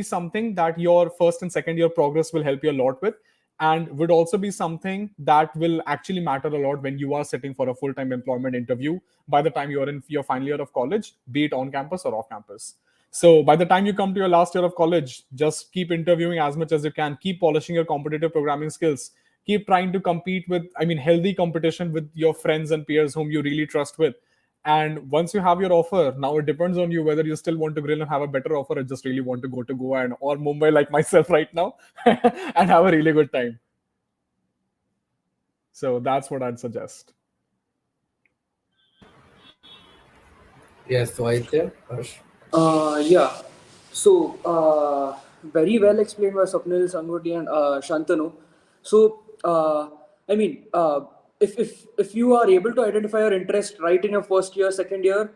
Speaker 5: something that your first and second year progress will help you a lot with, and would also be something that will actually matter a lot when you are sitting for a full-time employment interview by the time you're in your final year of college, be it on campus or off campus. So by the time you come to your last year of college, just keep interviewing as much as you can, keep polishing your competitive programming skills, keep trying to compete with, I mean, healthy competition with your friends and peers whom you really trust with. And once you have your offer, now it depends on you whether you still want to grill and have a better offer, or just really want to go to Goa and or Mumbai like myself right now and have a really good time. So that's what I'd suggest.
Speaker 1: Yes, so I say, Harsh.
Speaker 6: Yeah. So, very well explained by Swapnil, Sangoti, and Shantanu. So, I mean, if you are able to identify your interest right in your first year, second year,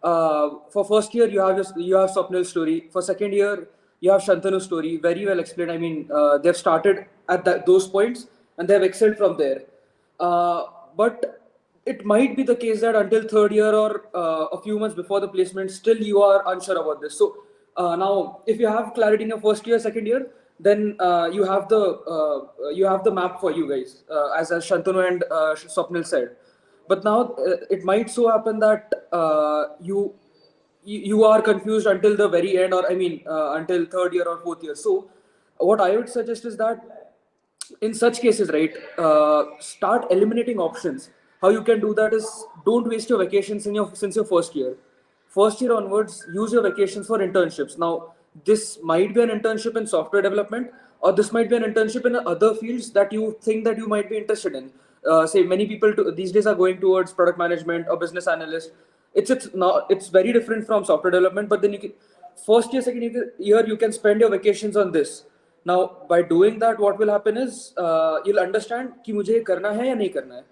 Speaker 6: for first year you have Swapnil's story. For second year, you have Shantanu's story. Very well explained. I mean, they've started at those points and they've excelled from there. But it might be the case that until third year or a few months before the placement, still you are unsure about this. So now, if you have clarity in your first year, second year, then you have the map for you guys, as Shantanu and Swapnil said. But now it might so happen that you are confused until the very end, or I mean, until third year or fourth year. So what I would suggest is that in such cases, right, start eliminating options. How you can do that is, don't waste your vacations since your first year. First year onwards, use your vacations for internships. Now, this might be an internship in software development, or this might be an internship in other fields that you think that you might be interested in. Say many people these days are going towards product management or business analyst. It's very different from software development, but then you can, first year, second year, you can spend your vacations on this. Now, by doing that, what will happen is you'll understand कि मुझे ये करना है या नहीं करना है.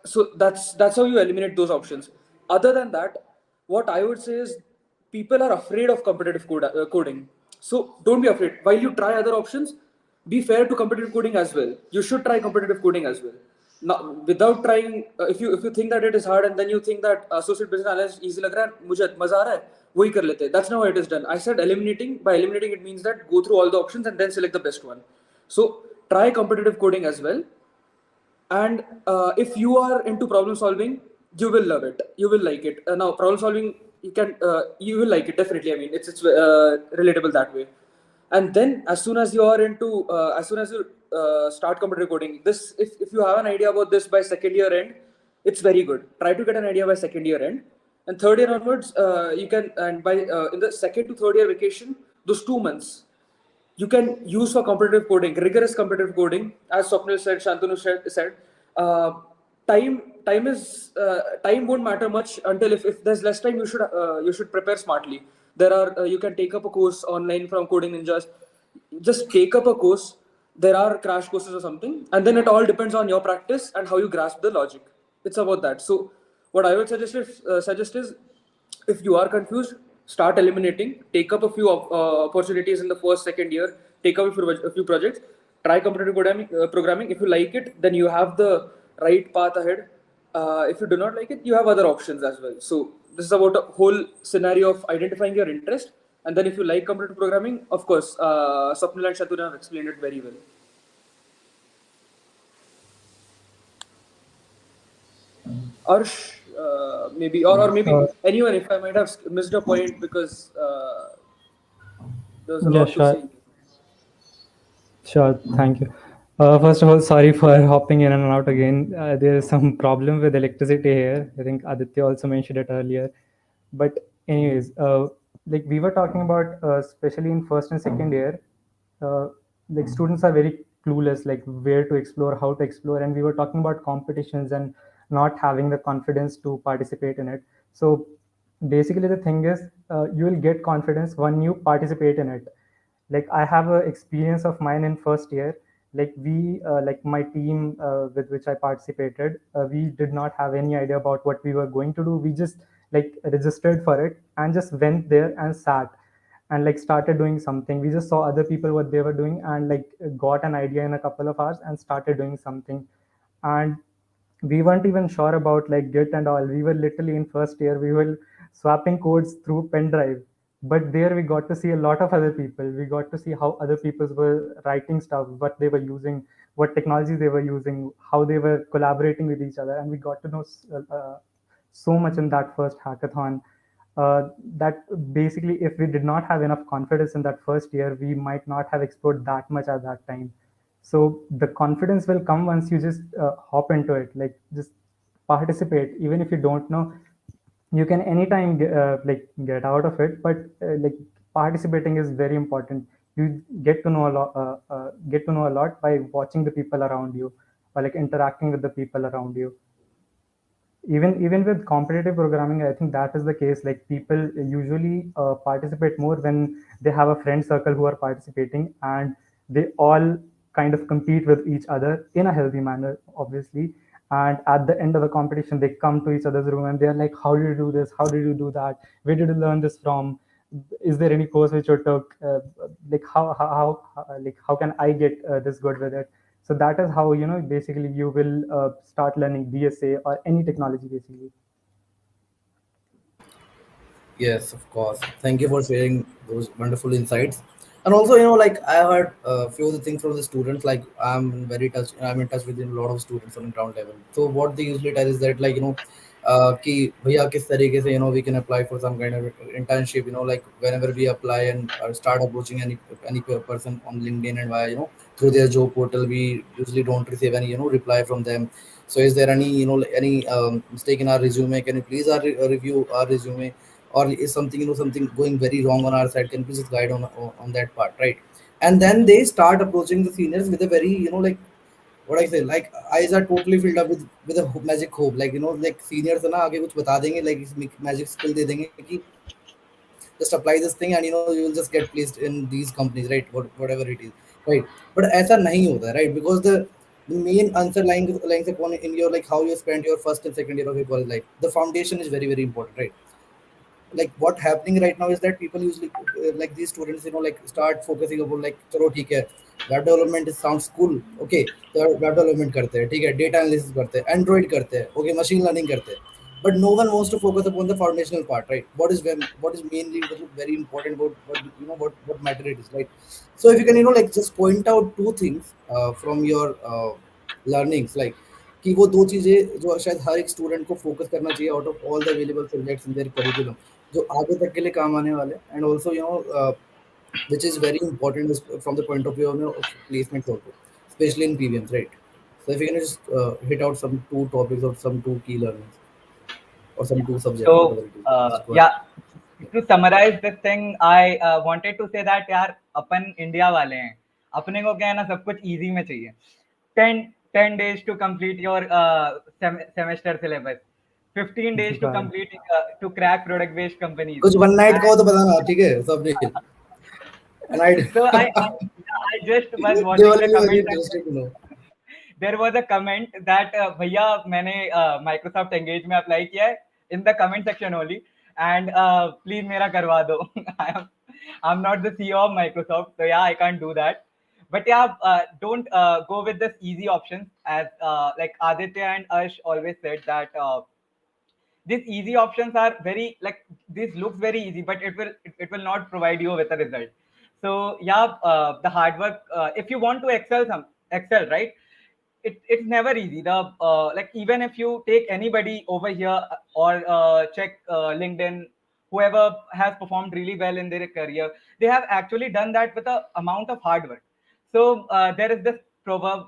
Speaker 6: So that's how you eliminate those options. Other than that, what I would say is people are afraid of competitive coding. So don't be afraid. While you try other options, be fair to competitive coding as well. You should try competitive coding as well. Now, without trying, if you think that it is hard and then you think that associate business analyst easy लग रहा है, मुझे मजा आ रहा है, वही कर लेते हैं. That's not how it is done. I said eliminating. By eliminating, it means that go through all the options and then select the best one. So try competitive coding as well. And if you are into problem solving, you will love it. You will like it. Now, problem solving, you will like it definitely. I mean, it's relatable that way. And then, as soon as you start computer coding, this if you have an idea about this by second year end, it's very good. Try to get an idea by second year end, and third year onwards, you can. And by in the second to third year vacation, those 2 months you can use for competitive coding, rigorous competitive coding, as Swapnil said, Shantanu said. Uh, time won't matter much until if there's less time, you should prepare smartly. There are you can take up a course online from Coding Ninjas. Just take up a course. There are crash courses or something, and then it all depends on your practice and how you grasp the logic. It's about that. So, what I would suggest is if you are confused, start eliminating. Take up a few opportunities in the first, second year. Take up a few projects. Try competitive programming. If you like it, then you have the right path ahead. If you do not like it, you have other options as well. So this is about a whole scenario of identifying your interest. And then if you like competitive programming, of course, Swapnil and Shatuna have explained it very well. Arsh, maybe, or maybe anyone, if I might have missed a point because there's a
Speaker 4: Yeah,
Speaker 6: lot to
Speaker 4: sure.
Speaker 6: say.
Speaker 4: Sure, thank you. First of all, sorry for hopping in and out again. There is some problem with electricity here. I think Aditya also mentioned it earlier. But anyways, like we were talking about, especially in first and second year, uh, like students are very clueless, like where to explore, how to explore, and we were talking about competitions and not having the confidence to participate in it. So basically, the thing is, you will get confidence when you participate in it. Like I have a experience of mine in first year. Like we like my team with which I participated, we did not have any idea about what we were going to do. We just like registered for it and just went there and sat and like started doing something. We just saw other people what they were doing and like got an idea in a couple of hours and started doing something. And we weren't even sure about like Git and all. We were literally in first year, we were swapping codes through pen drive. But there we got to see a lot of other people. We got to see how other people were writing stuff, what they were using, what technologies they were using, how they were collaborating with each other. And we got to know so much in that first hackathon, that basically if we did not have enough confidence in that first year, we might not have explored that much at that time. So the confidence will come once you just hop into it, like just participate. Even if you don't know, you can anytime like get out of it, but like participating is very important. You get to know a lot by watching the people around you, or like interacting with the people around you. Even with competitive programming, I think that is the case. Like people usually participate more when they have a friend circle who are participating, and they all kind of compete with each other in a healthy manner, obviously. And at the end of the competition, they come to each other's room and they're like, how did you do this, how did you do that, where did you learn this from, is there any course which you took, like like how can I get this good with it. So that is how, basically you will start learning DSA or any technology basically.
Speaker 1: Yes, of course. Thank you for sharing those wonderful insights. And also, like I heard a few of the things from the students. Like I'm in touch with a lot of students on ground level. So what they usually tell is that, like, कि भैया किस तरीके से we can apply for some kind of internship. Like whenever we apply and start approaching any person on LinkedIn and via through their job portal, we usually don't receive any reply from them. So is there any any mistake in our resume? Can you please review our resume? Or is something something going very wrong on our side? Can you please just guide on that part, right? And then they start approaching the seniors with a very like what I say, like eyes are totally filled up with a magic hope, like like seniors है ना आगे कुछ बता देंगे, like magic skill दे देंगे कि just apply this thing and you will just get placed in these companies, right? Whatever it is, right? But ऐसा नहीं होता है, right? Because the main answer lying upon in your like how you spent your first and second year of your college life. The foundation is very very important, right? Like what happening right now is that people usually like these students like start focusing upon like चलो ठीक है web development is sounds cool, okay, तो web development करते हैं, ठीक है, data analysis करते हैं, android करते हैं, okay, machine learning करते हैं, but no one wants to focus upon the foundational part, right? What is mainly very important about what matter it is, right? So if you can like just point out two things from your learnings, like कि वो दो चीजें जो शायद हर एक student को focus करना चाहिए out of all the available subjects in their curriculum, जो आगे तक के लिए काम आने वाले हैं, and also which is very important from the point of view of placements also, especially in PVMs, right? So if you can just hit out some two topics or some two key learnings or some two subjects,
Speaker 2: So
Speaker 1: whatever it is, just go ahead.
Speaker 2: yeah, to summarize this thing, I wanted to say that यार अपन India वाले हैं, अपने को क्या है ना सब कुछ इजी में चाहिए. 10 days to complete your semester syllabus, 15 days to
Speaker 4: Right.
Speaker 2: complete to crack product based companies.
Speaker 1: कुछ वन नाइट का हो
Speaker 2: And
Speaker 1: तो बताना, ठीक है Swapnil? And
Speaker 2: so I just was
Speaker 1: they
Speaker 2: watching
Speaker 1: will
Speaker 2: the
Speaker 1: be very
Speaker 2: comment
Speaker 1: interested to know.
Speaker 2: there was a comment that भैया मैंने Microsoft Engage में अप्लाई किया है, in the comment section only, and please मेरा करवा दो. I'm not the CEO of Microsoft, so yeah, I can't do that. But yeah, don't go with this easy options, as like Aditya and Ash always said that these easy options are very, like, this looks very easy, but it will not provide you with a result. So yeah, the hard work, if you want to excel, right, it's never easy. The like, even if you take anybody over here or check LinkedIn, whoever has performed really well in their career, they have actually done that with a amount of hard work. So there is this proverb,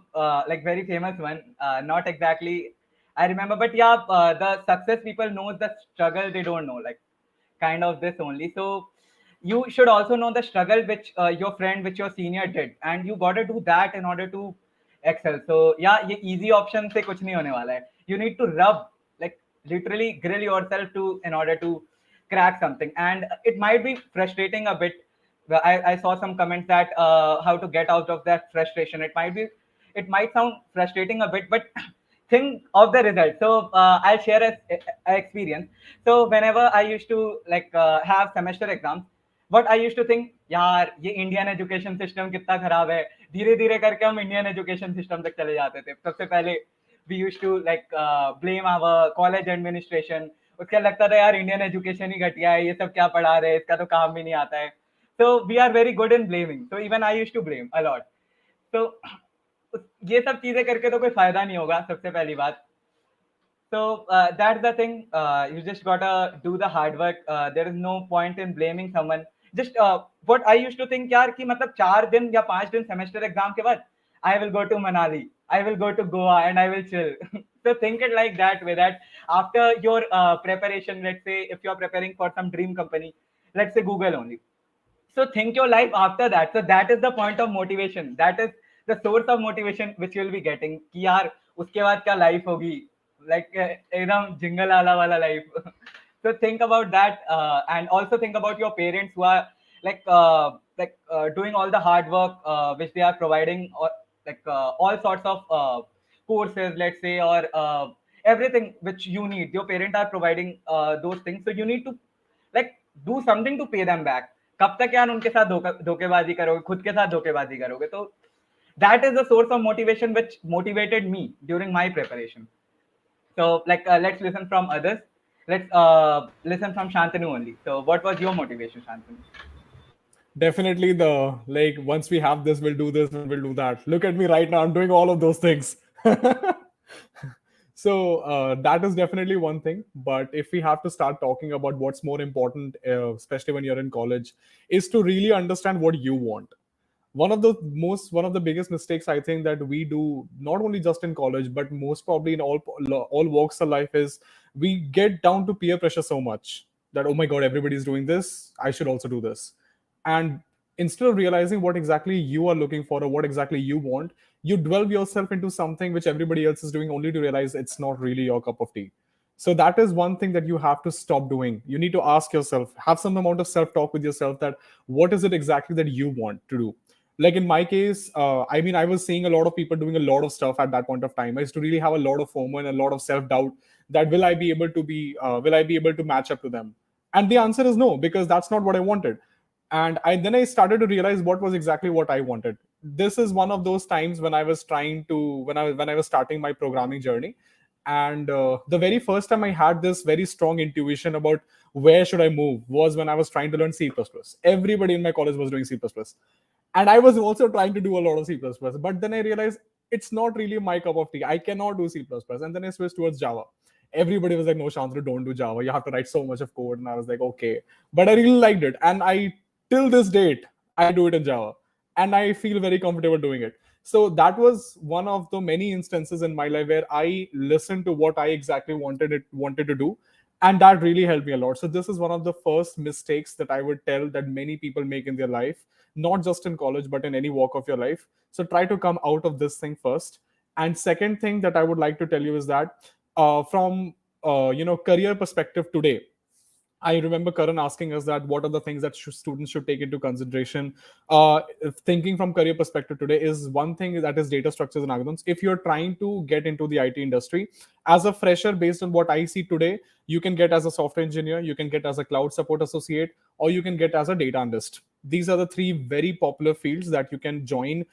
Speaker 2: like very famous one, not exactly I remember, but yeah, the success people knows the struggle they don't know, like kind of this only. So you should also know the struggle which your friend, which your senior did, and you got to do that in order to excel. So yeah, ये easy option से कुछ नहीं होने वाला है. You need to rub, like literally grill yourself to in order to crack something, and it might be frustrating a bit. Well, I saw some comments that how to get out of that frustration. It might sound frustrating a bit, but think of the result. So I'll share a experience. So whenever I used to like have semester exams, what I used to think, यार ये Indian education system कितना खराब है, धीरे धीरे करके हम Indian education system तक चले जाते थे. सबसे पहले we used to like blame our college administration. उसका लगता था यार इंडियन एजुकेशन ही घटिया है, ये सब क्या पढ़ा रहे हैं, इसका तो काम भी नहीं आता है. So we are very good in blaming. So even I used to blame a lot. So ये सब चीजें करके तो कोई फायदा नहीं होगा, सबसे पहली बात. So that's the thing. You just gotta do the hard work. There is no point in blaming someone. Just what I used to think यार कि मतलब 4 दिन या 5 दिन सेमेस्टर एग्जाम के बाद I will go to Manali, I will go to Goa, and I will chill. So think it like that way, that after your preparation, let's say if you're preparing for some dream company, let's say Google only. So think your life after that. So that is the point of motivation. That is the source of motivation which you'll be getting. कि यार उसके बाद क्या life होगी? Like एकदम jingle वाला life. So think about that, and also think about your parents who are doing all the hard work which they are providing, or like all sorts of courses, let's say, or everything which you need. Your parents are providing those things, so you need to like do something to pay them back. कब तक यार उनके साथ धोखेबाजी करोगे, खुद के साथ धोखेबाजी करोगे? तो that is the source of motivation which motivated me during my preparation. So like let's listen from others. Let's listen from Shantanu only. So what was your motivation, Shantanu?
Speaker 5: Definitely the, like, once we have this, we'll do this and we'll do that. Look at me right now, I'm doing all of those things. So that is definitely one thing. But if we have to start talking about what's more important, especially when you're in college, is to really understand what you want. One of the biggest mistakes I think that we do, not only just in college but most probably in all walks of life, is we get down to peer pressure so much that, oh my god, everybody's doing this, I should also do this. And instead of realizing what exactly you are looking for or what exactly you want, you delve yourself into something which everybody else is doing, only to realize it's not really your cup of tea. So that is one thing that you have to stop doing. You need to ask yourself, have some amount of self talk with yourself, that what is it exactly that you want to do. Like in my case, I mean, I was seeing a lot of people doing a lot of stuff at that point of time. I used to really have a lot of FOMO and a lot of self doubt, that will I be able to match up to them? And the answer is no, because that's not what I wanted. And I started to realize what was exactly what I wanted. This is one of those times when I was trying to when I was starting my programming journey. And the very first time I had this very strong intuition about where should I move was when I was trying to learn C++. Everybody in my college was doing C++, and I was also trying to do a lot of C++. But then I realized it's not really my cup of tea. I cannot do C++. And then I switched towards Java. Everybody was like, no, Shantanu, don't do Java. You have to write so much of code. And I was like, okay. But I really liked it. And till this date, I do it in Java. And I feel very comfortable doing it. So that was one of the many instances in my life where I listened to what I exactly wanted to do. And that really helped me a lot. So this is one of the first mistakes that I would tell that many people make in their life, not just in college, but in any walk of your life. So try to come out of this thing first. And second thing that I would like to tell you is that from career perspective today, I remember Karan asking us that what are the things that students should take into consideration. Thinking from career perspective today is one thing that is data structures and algorithms. If you're trying to get into the IT industry, as a fresher, based on what I see today, you can get as a software engineer, you can get as a cloud support associate, or you can get as a data analyst. These are the three very popular fields that you can join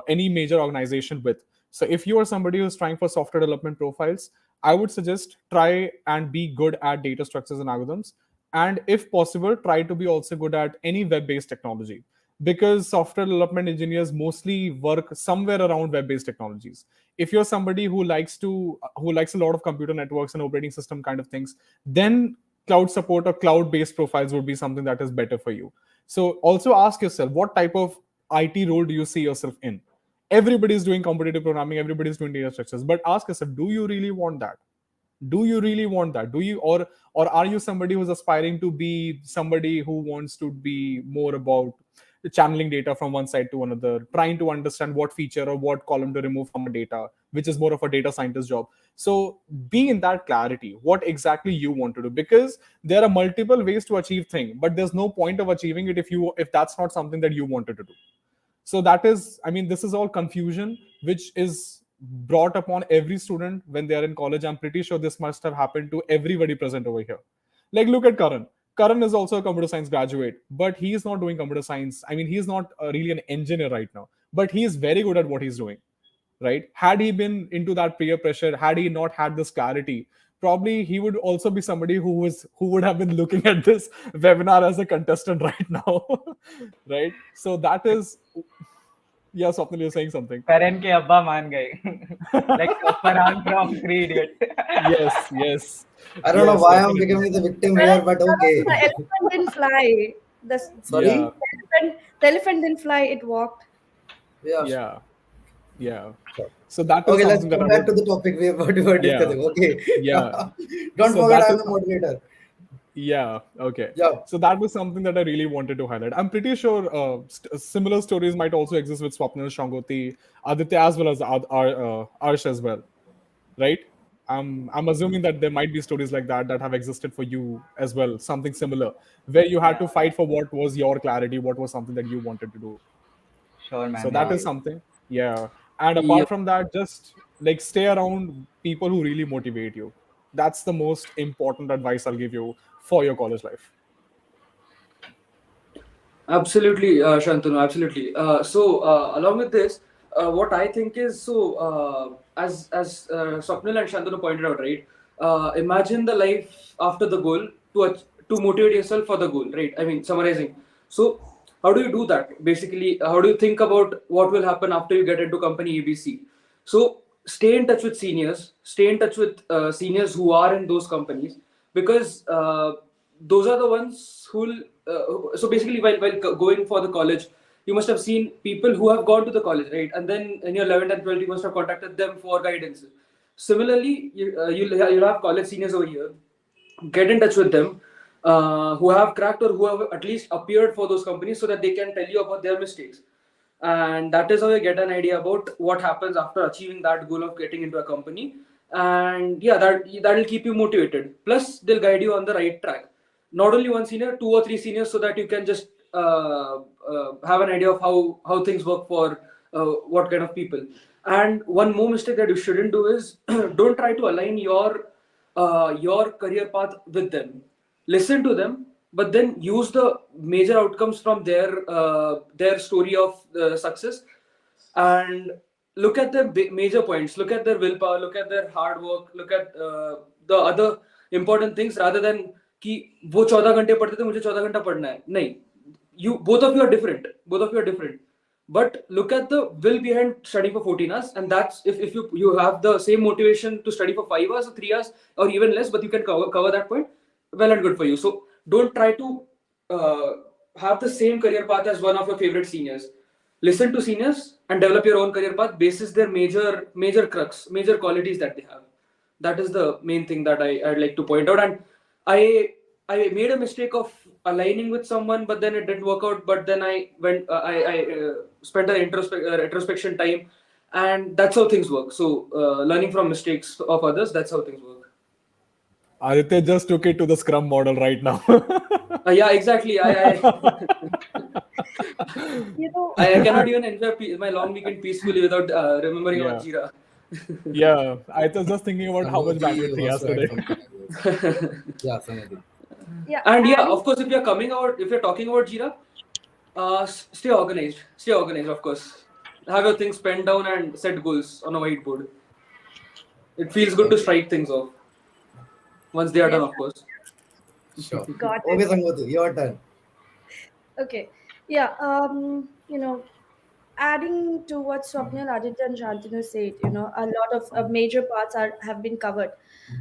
Speaker 5: any major organization with. So if you are somebody who's trying for software development profiles, I would suggest try and be good at data structures and algorithms. And if possible, try to be also good at any web-based technology, because software development engineers mostly work somewhere around web-based technologies. If you're somebody who likes a lot of computer networks and operating system kind of things, then cloud support or cloud-based profiles would be something that is better for you. So also ask yourself, what type of IT role do you see yourself in? Everybody's doing competitive programming, everybody's doing data structures, but ask yourself, do you really want that? Do you really want that? Do you, or are you somebody who's aspiring to be somebody who wants to be more about channeling data from one side to another, trying to understand what feature or what column to remove from a data, which is more of a data scientist job? So be in that clarity, what exactly you want to do, because there are multiple ways to achieve thing, but there's no point of achieving it if that's not something that you wanted to do. So that is, I mean, this is all confusion which is brought upon every student when they are in college. I'm pretty sure this must have happened to everybody present over here. Like, look at Karan is also a computer science graduate, but he is not doing computer science. I mean, he's not really an engineer right now, but he is very good at what he's doing, right? Had he been into that peer pressure, had he not had this clarity, probably he would also be somebody who would have been looking at this webinar as a contestant right now. Right? So that is, yeah, Swapnil, you're saying something.
Speaker 2: Karan ke abba maan gaye. Like Farhan from Three Idiots.
Speaker 5: Yes.
Speaker 1: I don't know why I'm
Speaker 5: definitely.
Speaker 1: becoming the victim here, but okay.
Speaker 3: The elephant didn't fly.
Speaker 1: Sorry?
Speaker 5: Yeah.
Speaker 3: The elephant didn't fly, it walked.
Speaker 1: Yeah.
Speaker 5: Yeah.
Speaker 1: Sure.
Speaker 5: So that is
Speaker 1: Okay, let's
Speaker 5: something that
Speaker 1: come
Speaker 5: I
Speaker 1: back to
Speaker 5: would,
Speaker 1: the topic we were
Speaker 5: yeah,
Speaker 1: discussing. Okay.
Speaker 5: yeah.
Speaker 1: Don't
Speaker 5: So
Speaker 1: forget
Speaker 5: that
Speaker 1: I'm
Speaker 5: is,
Speaker 1: the moderator.
Speaker 5: yeah, okay.
Speaker 1: Yeah.
Speaker 5: So that was something that I really wanted to highlight. I'm pretty sure similar stories might also exist with Swapnil, Shangoti, Aditya, as well as Arsh as well, right? I'm assuming that there might be stories like that have existed for you as well, something similar, where you had to fight for what was your clarity, what was something that you wanted to do.
Speaker 2: Sure,
Speaker 5: So
Speaker 2: man.
Speaker 5: that
Speaker 2: Yeah.
Speaker 5: is something, yeah. And
Speaker 6: Yeah.
Speaker 5: apart from that, just like stay around people who really motivate you. That's the most important advice I'll give you for your college life.
Speaker 6: Absolutely, Shantanu, absolutely. Along with this, what I think is as Swapnil and Shantanu pointed out, right? Imagine the life after the goal to motivate yourself for the goal, right? I mean, summarizing. So, how do you do that? Basically, how do you think about what will happen after you get into company ABC? So, stay in touch with seniors. Stay in touch with seniors who are in those companies, because those are the ones who will. So basically, while going for the college, you must have seen people who have gone to the college, right? And then in your 11th and 12th, you must have contacted them for guidance. Similarly, you'll have college seniors over here. Get in touch with them, who have cracked or who have at least appeared for those companies, so that they can tell you about their mistakes. And that is how you get an idea about what happens after achieving that goal of getting into a company. And yeah, that will keep you motivated. Plus, they'll guide you on the right track. Not only one senior, two or three seniors, so that you can just have an idea of how things work for what kind of people. And one more mistake that you shouldn't do is don't try to align your career path with them. Listen to them, but then use the major outcomes from their story of success, and look at their major points. Look at their willpower. Look at their hard work. Look at the other important things, rather than कि वो 14 घंटे पढ़ते थे मुझे 14 घंटा पढ़ना है. नहीं, you both of you are different. But look at the will behind studying for 14 hours, and that's if you have the same motivation to study for 5 hours or 3 hours or even less, but you can cover that point, well and good for you. So don't try to uh, have the same career path as one of your favorite seniors. Listen to seniors and develop your own career path basis their major crux, major qualities that they have. That is the main thing that I'd like to point out. And I made a mistake of aligning with someone, but then it didn't work out. But then I went, I spent an retrospection time, and that's how things work. So learning from mistakes of others, that's how things work.
Speaker 5: Aditya just took it to the Scrum model right now.
Speaker 6: Yeah, exactly.
Speaker 3: You know,
Speaker 6: I cannot even enjoy my long weekend peacefully without remembering about
Speaker 5: Yeah.
Speaker 6: Jira.
Speaker 5: Yeah, I was just thinking about how much bandwidth he has
Speaker 1: also
Speaker 5: today.
Speaker 1: add something. Yeah, Samati.
Speaker 3: yeah,
Speaker 6: And yeah,
Speaker 3: adding
Speaker 6: of course, if you're talking about Jira, stay organized. Stay organized, of course. Have your things penned down and set goals on a whiteboard. It feels good to strike things off once they are done,
Speaker 3: Yes,
Speaker 6: of course.
Speaker 1: Sure.
Speaker 3: got
Speaker 1: Okay,
Speaker 3: it.
Speaker 1: Samati, your turn.
Speaker 3: Okay. Yeah. Adding to what Swapnil, Aditya, and Shantanu said, a lot of major parts have been covered.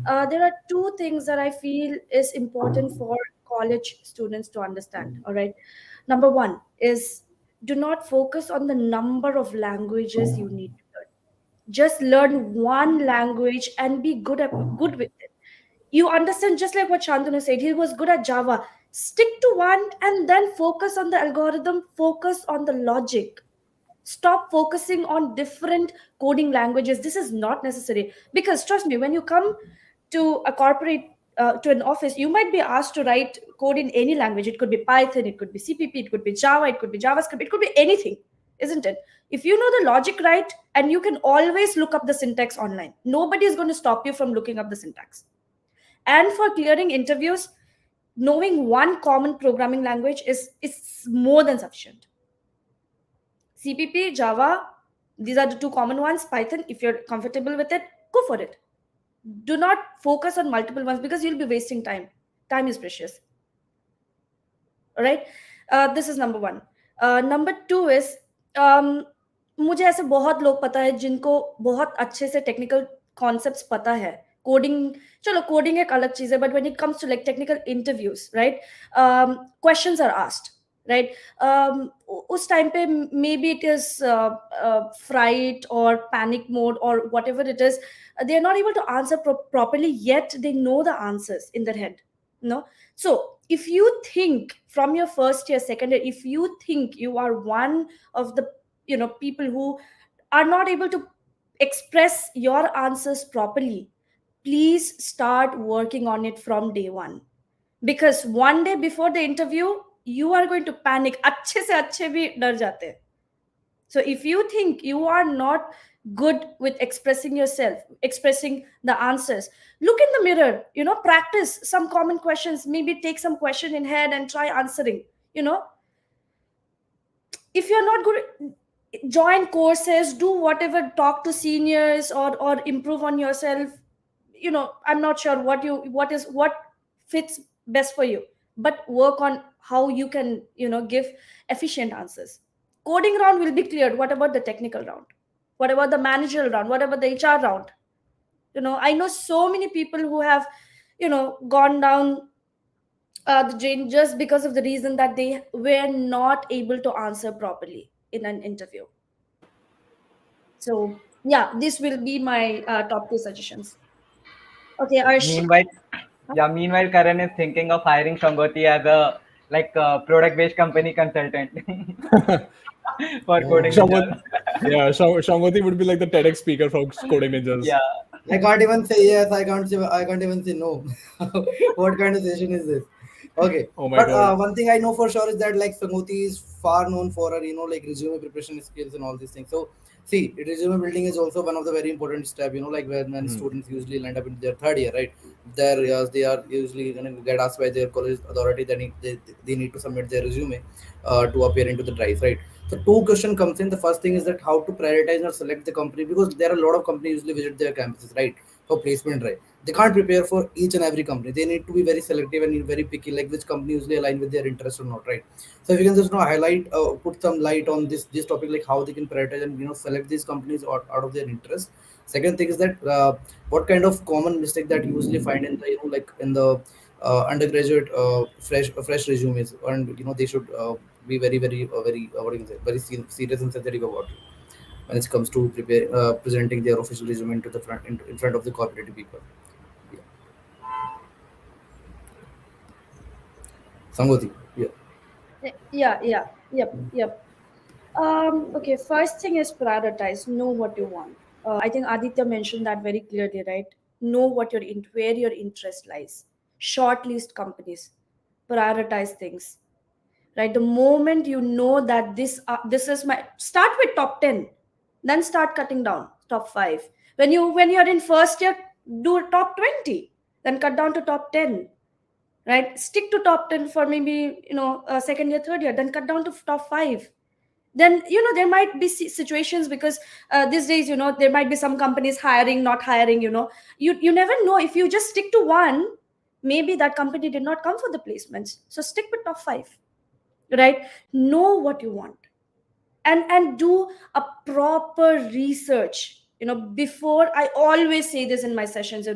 Speaker 3: There are two things that I feel is important for college students to understand. All right. Number one is, do not focus on the number of languages you need to learn. Just learn one language and be good with it. You understand, just like what Shantanu said, he was good at Java. Stick to one and then focus on the algorithm, focus on the logic. Stop focusing on different coding languages. This is not necessary, because trust me, when you come to a corporate, to an office, you might be asked to write code in any language. It could be Python, it could be CPP, it could be Java, it could be JavaScript, it could be anything, isn't it? If you know the logic right, and you can always look up the syntax online, nobody is going to stop you from looking up the syntax. And for clearing interviews, knowing one common programming language is more than sufficient. CPP, Java, these are the two common ones. Python, if you're comfortable with it, go for it. Do not focus on multiple ones, because you'll be wasting time. Time is precious. All right. This is number one. Number two is, मुझे ऐसे बहुत लोग पता है जिनको बहुत अच्छे से टेक्निकल कॉन्सेप्ट्स पता है. कोडिंग, चलो कोडिंग एक अलग चीज है, but when it comes to like technical interviews, right, questions are asked, right? Us time pe maybe it is fright or panic mode or whatever it is. They are not able to answer properly, yet they know the answers in their head. No. So if you think from your first year, second year, if you think you are one of the people who are not able to express your answers properly, please start working on it from day one. Because one day before the interview, you are going to panic. अच्छे से अच्छे भी डर जाते हैं. So if you think you are not good with expressing yourself, expressing the answers, look in the mirror, practice some common questions, maybe take some question in head and try answering. If you're not good, join courses, do whatever, talk to seniors, or improve on yourself. I'm not sure what fits best for you, but work on how you can give efficient answers. Coding round will be cleared. What about the technical round? What about the managerial round? What about the HR round? I know so many people who have gone down the drain just because of the reason that they were not able to answer properly in an interview. So yeah, this will be my top two suggestions. Okay, Arsh.
Speaker 2: Meanwhile, Karan is thinking of hiring Shangoti as a product-based company consultant for coding ninjas.
Speaker 5: Shangoti would be like the TEDx speaker for coding ninjas.
Speaker 2: Yeah.
Speaker 1: I can't even say yes. I can't even say no. What kind of session is this? Okay.
Speaker 5: Oh my
Speaker 1: But
Speaker 5: God.
Speaker 1: one thing I know for sure is that like Samoti is far known for her, like resume preparation skills and all these things. So see, resume building is also one of the very important step. Like when students usually land up in their third year, right? They are usually gonna get asked by their college authority that they need to submit their resume to appear into the drive, right? So two question comes in. The first thing is that how to prioritize or select the company, because there are a lot of companies usually visit their campuses, right? or placement drive. They can't prepare for each and every company. They need to be very selective and very picky, like which company usually align with their interest or not, right? So if you can just highlight, put some light on this topic, like how they can prioritize and select these companies out of their interest. Second thing is that what kind of common mistake that you usually find in the like in the undergraduate fresh resumes, and they should be very what do you say, very serious and sensitive about it when it comes to presenting their official resume into the front in front of the corporate people. Yeah. Sangoti. Yeah.
Speaker 3: Yeah. Yep. Okay, first thing is prioritize. Know what you want. I think Aditya mentioned that very clearly, right? Know what where your interest lies. Shortlist companies. Prioritize things. Right. The moment you know that this is my, start with top 10, then start cutting down top 5. When you're in first year, do top 20, then cut down to top 10. Right, stick to top 10 for maybe second year, third year, then cut down to top 5. Then there might be situations, because these days there might be some companies hiring, not hiring. You never know. If you just stick to one, maybe that company did not come for the placements. So stick with top 5. Right, know what you want, and do a proper research before. I always say this in my sessions,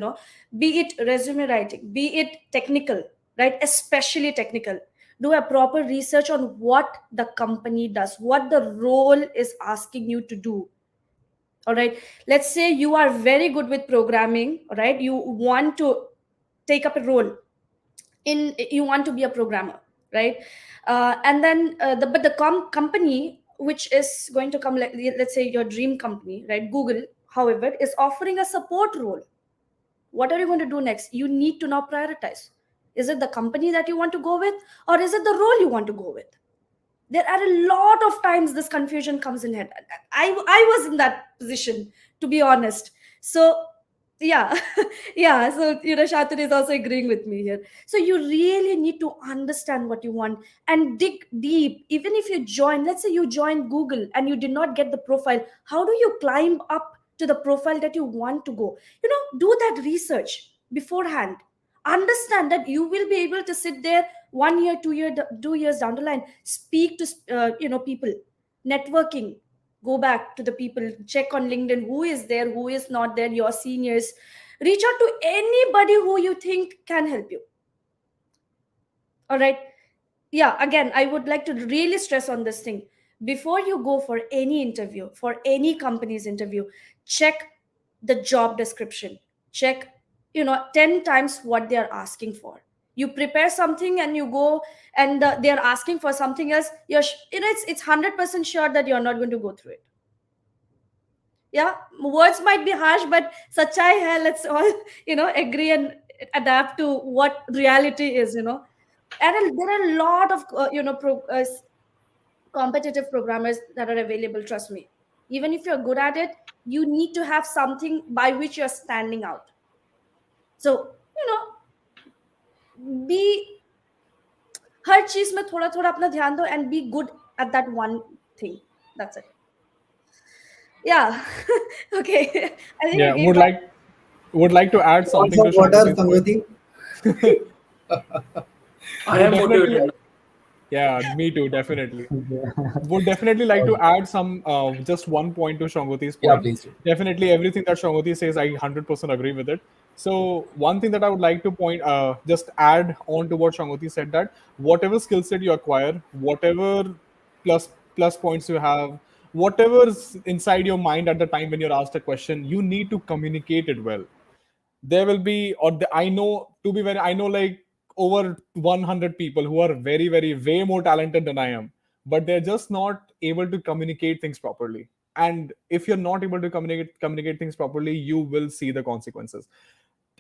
Speaker 3: be it resume writing, be it technical, right, especially technical. Do a proper research on what the company does, what the role is asking you to do. All right, let's say you are very good with programming. All right, you want to take up a role you want to be a programmer, right? And then company which is going to come, let's say your dream company, right, Google, however, is offering a support role. What are you going to do next? You need to now prioritize. Is it the company that you want to go with, or is it the role you want to go with? There are a lot of times this confusion comes in head. I was in that position, to be honest. So yeah. Yeah, so Shatur is also agreeing with me here. So you really need to understand what you want and dig deep. Even if you join, let's say you join Google and you did not get the profile, how do you climb up to the profile that you want to go? Do that research beforehand. Understand that you will be able to sit there 1 year, 2 year, 2 years down the line, speak to people, networking. Go back to the people, check on LinkedIn who is there, who is not there, your seniors. Reach out to anybody who you think can help you. All right. Yeah, again, I would like to really stress on this thing. Before you go for any interview, for any company's interview, check the job description. Check 10 times what they are asking for. You prepare something and you go, and they are asking for something else. It's 100% sure that you're not going to go through it. Yeah, words might be harsh, but sachai hai. Let's all agree and adapt to what reality is. And there are a lot of competitive programmers that are available. Trust me. Even if you're good at it, you need to have something by which you're standing out. So be हर चीज में थोड़ा थोड़ा अपना ध्यान दो and be good at that one thing. That's it. Yeah. Okay. I think
Speaker 5: Yeah,
Speaker 3: we gave
Speaker 5: would like to add
Speaker 1: Want
Speaker 5: something
Speaker 1: some
Speaker 5: to
Speaker 1: water,
Speaker 5: Shangoti's point.
Speaker 1: Sangoti?
Speaker 6: I
Speaker 5: Would
Speaker 6: am
Speaker 5: definitely
Speaker 6: motivated.
Speaker 5: Yeah, me too, definitely.
Speaker 4: Yeah.
Speaker 5: Would definitely like to add some just one point to Shangoti's
Speaker 1: Yeah,
Speaker 5: point.
Speaker 1: please do.
Speaker 5: Definitely everything that Shangoti says, I 100% agree with it. So one thing that I would like to just add on to what Shangoti said, that whatever skill set you acquire, whatever plus points you have, whatever's inside your mind at the time when you're asked a question, you need to communicate it well. There will be, I know, to be very, I know like over 100 people who are very way more talented than I am, but they're just not able to communicate things properly. And if you're not able to communicate things properly, you will see the consequences.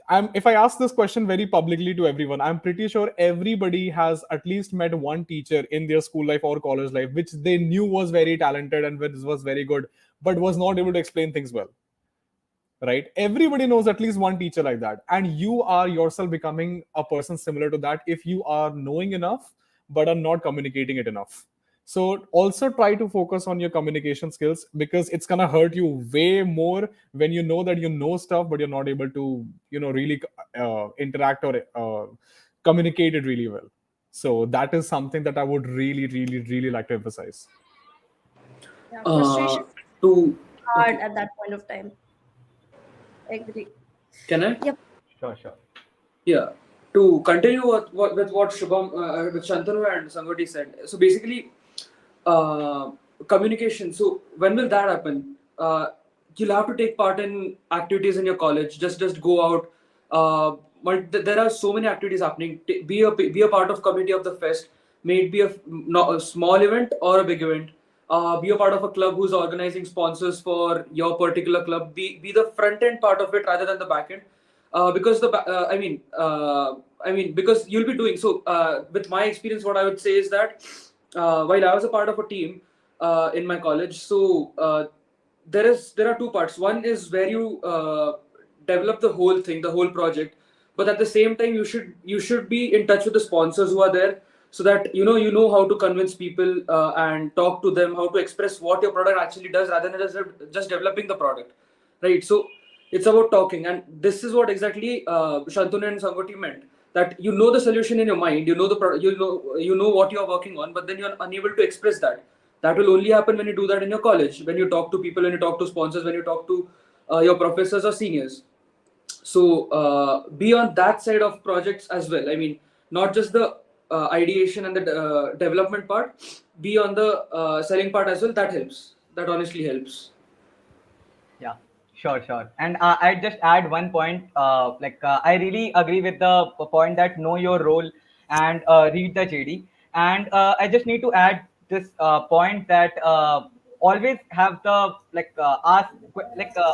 Speaker 5: If I ask this question very publicly to everyone, I'm pretty sure everybody has at least met one teacher in their school life or college life which they knew was very talented and was very good, but was not able to explain things well. Right, everybody knows at least one teacher like that, and you are yourself becoming a person similar to that if you are knowing enough but are not communicating it enough. So also try to focus on your communication skills, because it's gonna hurt you way more when you know that you know stuff but you're not able to, really interact or communicate it really well. So that is something that I would really, really, really like to emphasize.
Speaker 3: Yeah,
Speaker 6: Uh,
Speaker 3: frustration
Speaker 6: to
Speaker 3: hard
Speaker 6: okay,
Speaker 3: at that point of time. Agree.
Speaker 6: can I?
Speaker 3: Yep.
Speaker 2: Sure, sure.
Speaker 6: Yeah. To continue with what Shubham, with Shantanu and Sangoti said. So basically, uh, communication. So when will that happen? You'll have to take part in activities in your college. Just go out. But there are so many activities happening. Be a part of committee of the fest. May it be a small event or a big event. Be a part of a club who's organizing sponsors for your particular club. Be the front end part of it rather than the back end. Because because you'll be doing so. With my experience, what I would say is that while I was a part of a team in my college, so there are two parts. One is where you develop the whole thing, the whole project, but at the same time you should be in touch with the sponsors who are there, so that you know how to convince people and talk to them, how to express what your product actually does rather than just developing the product, right? So it's about talking, and this is what exactly Shantanu and Sangoti meant. That you know the solution in your mind, you know the you know what you are working on, but then you are unable to express that. That will only happen when you do that in your college, when you talk to people, when you talk to sponsors, when you talk to your professors or seniors. So be on that side of projects as well. I mean, not just the ideation and the development part. Be on the selling part as well. That helps. That honestly helps.
Speaker 2: Yeah, sure, sure. And I just add one point. I really agree with the point that know your role and read the JD. And I just need to add this point that always have the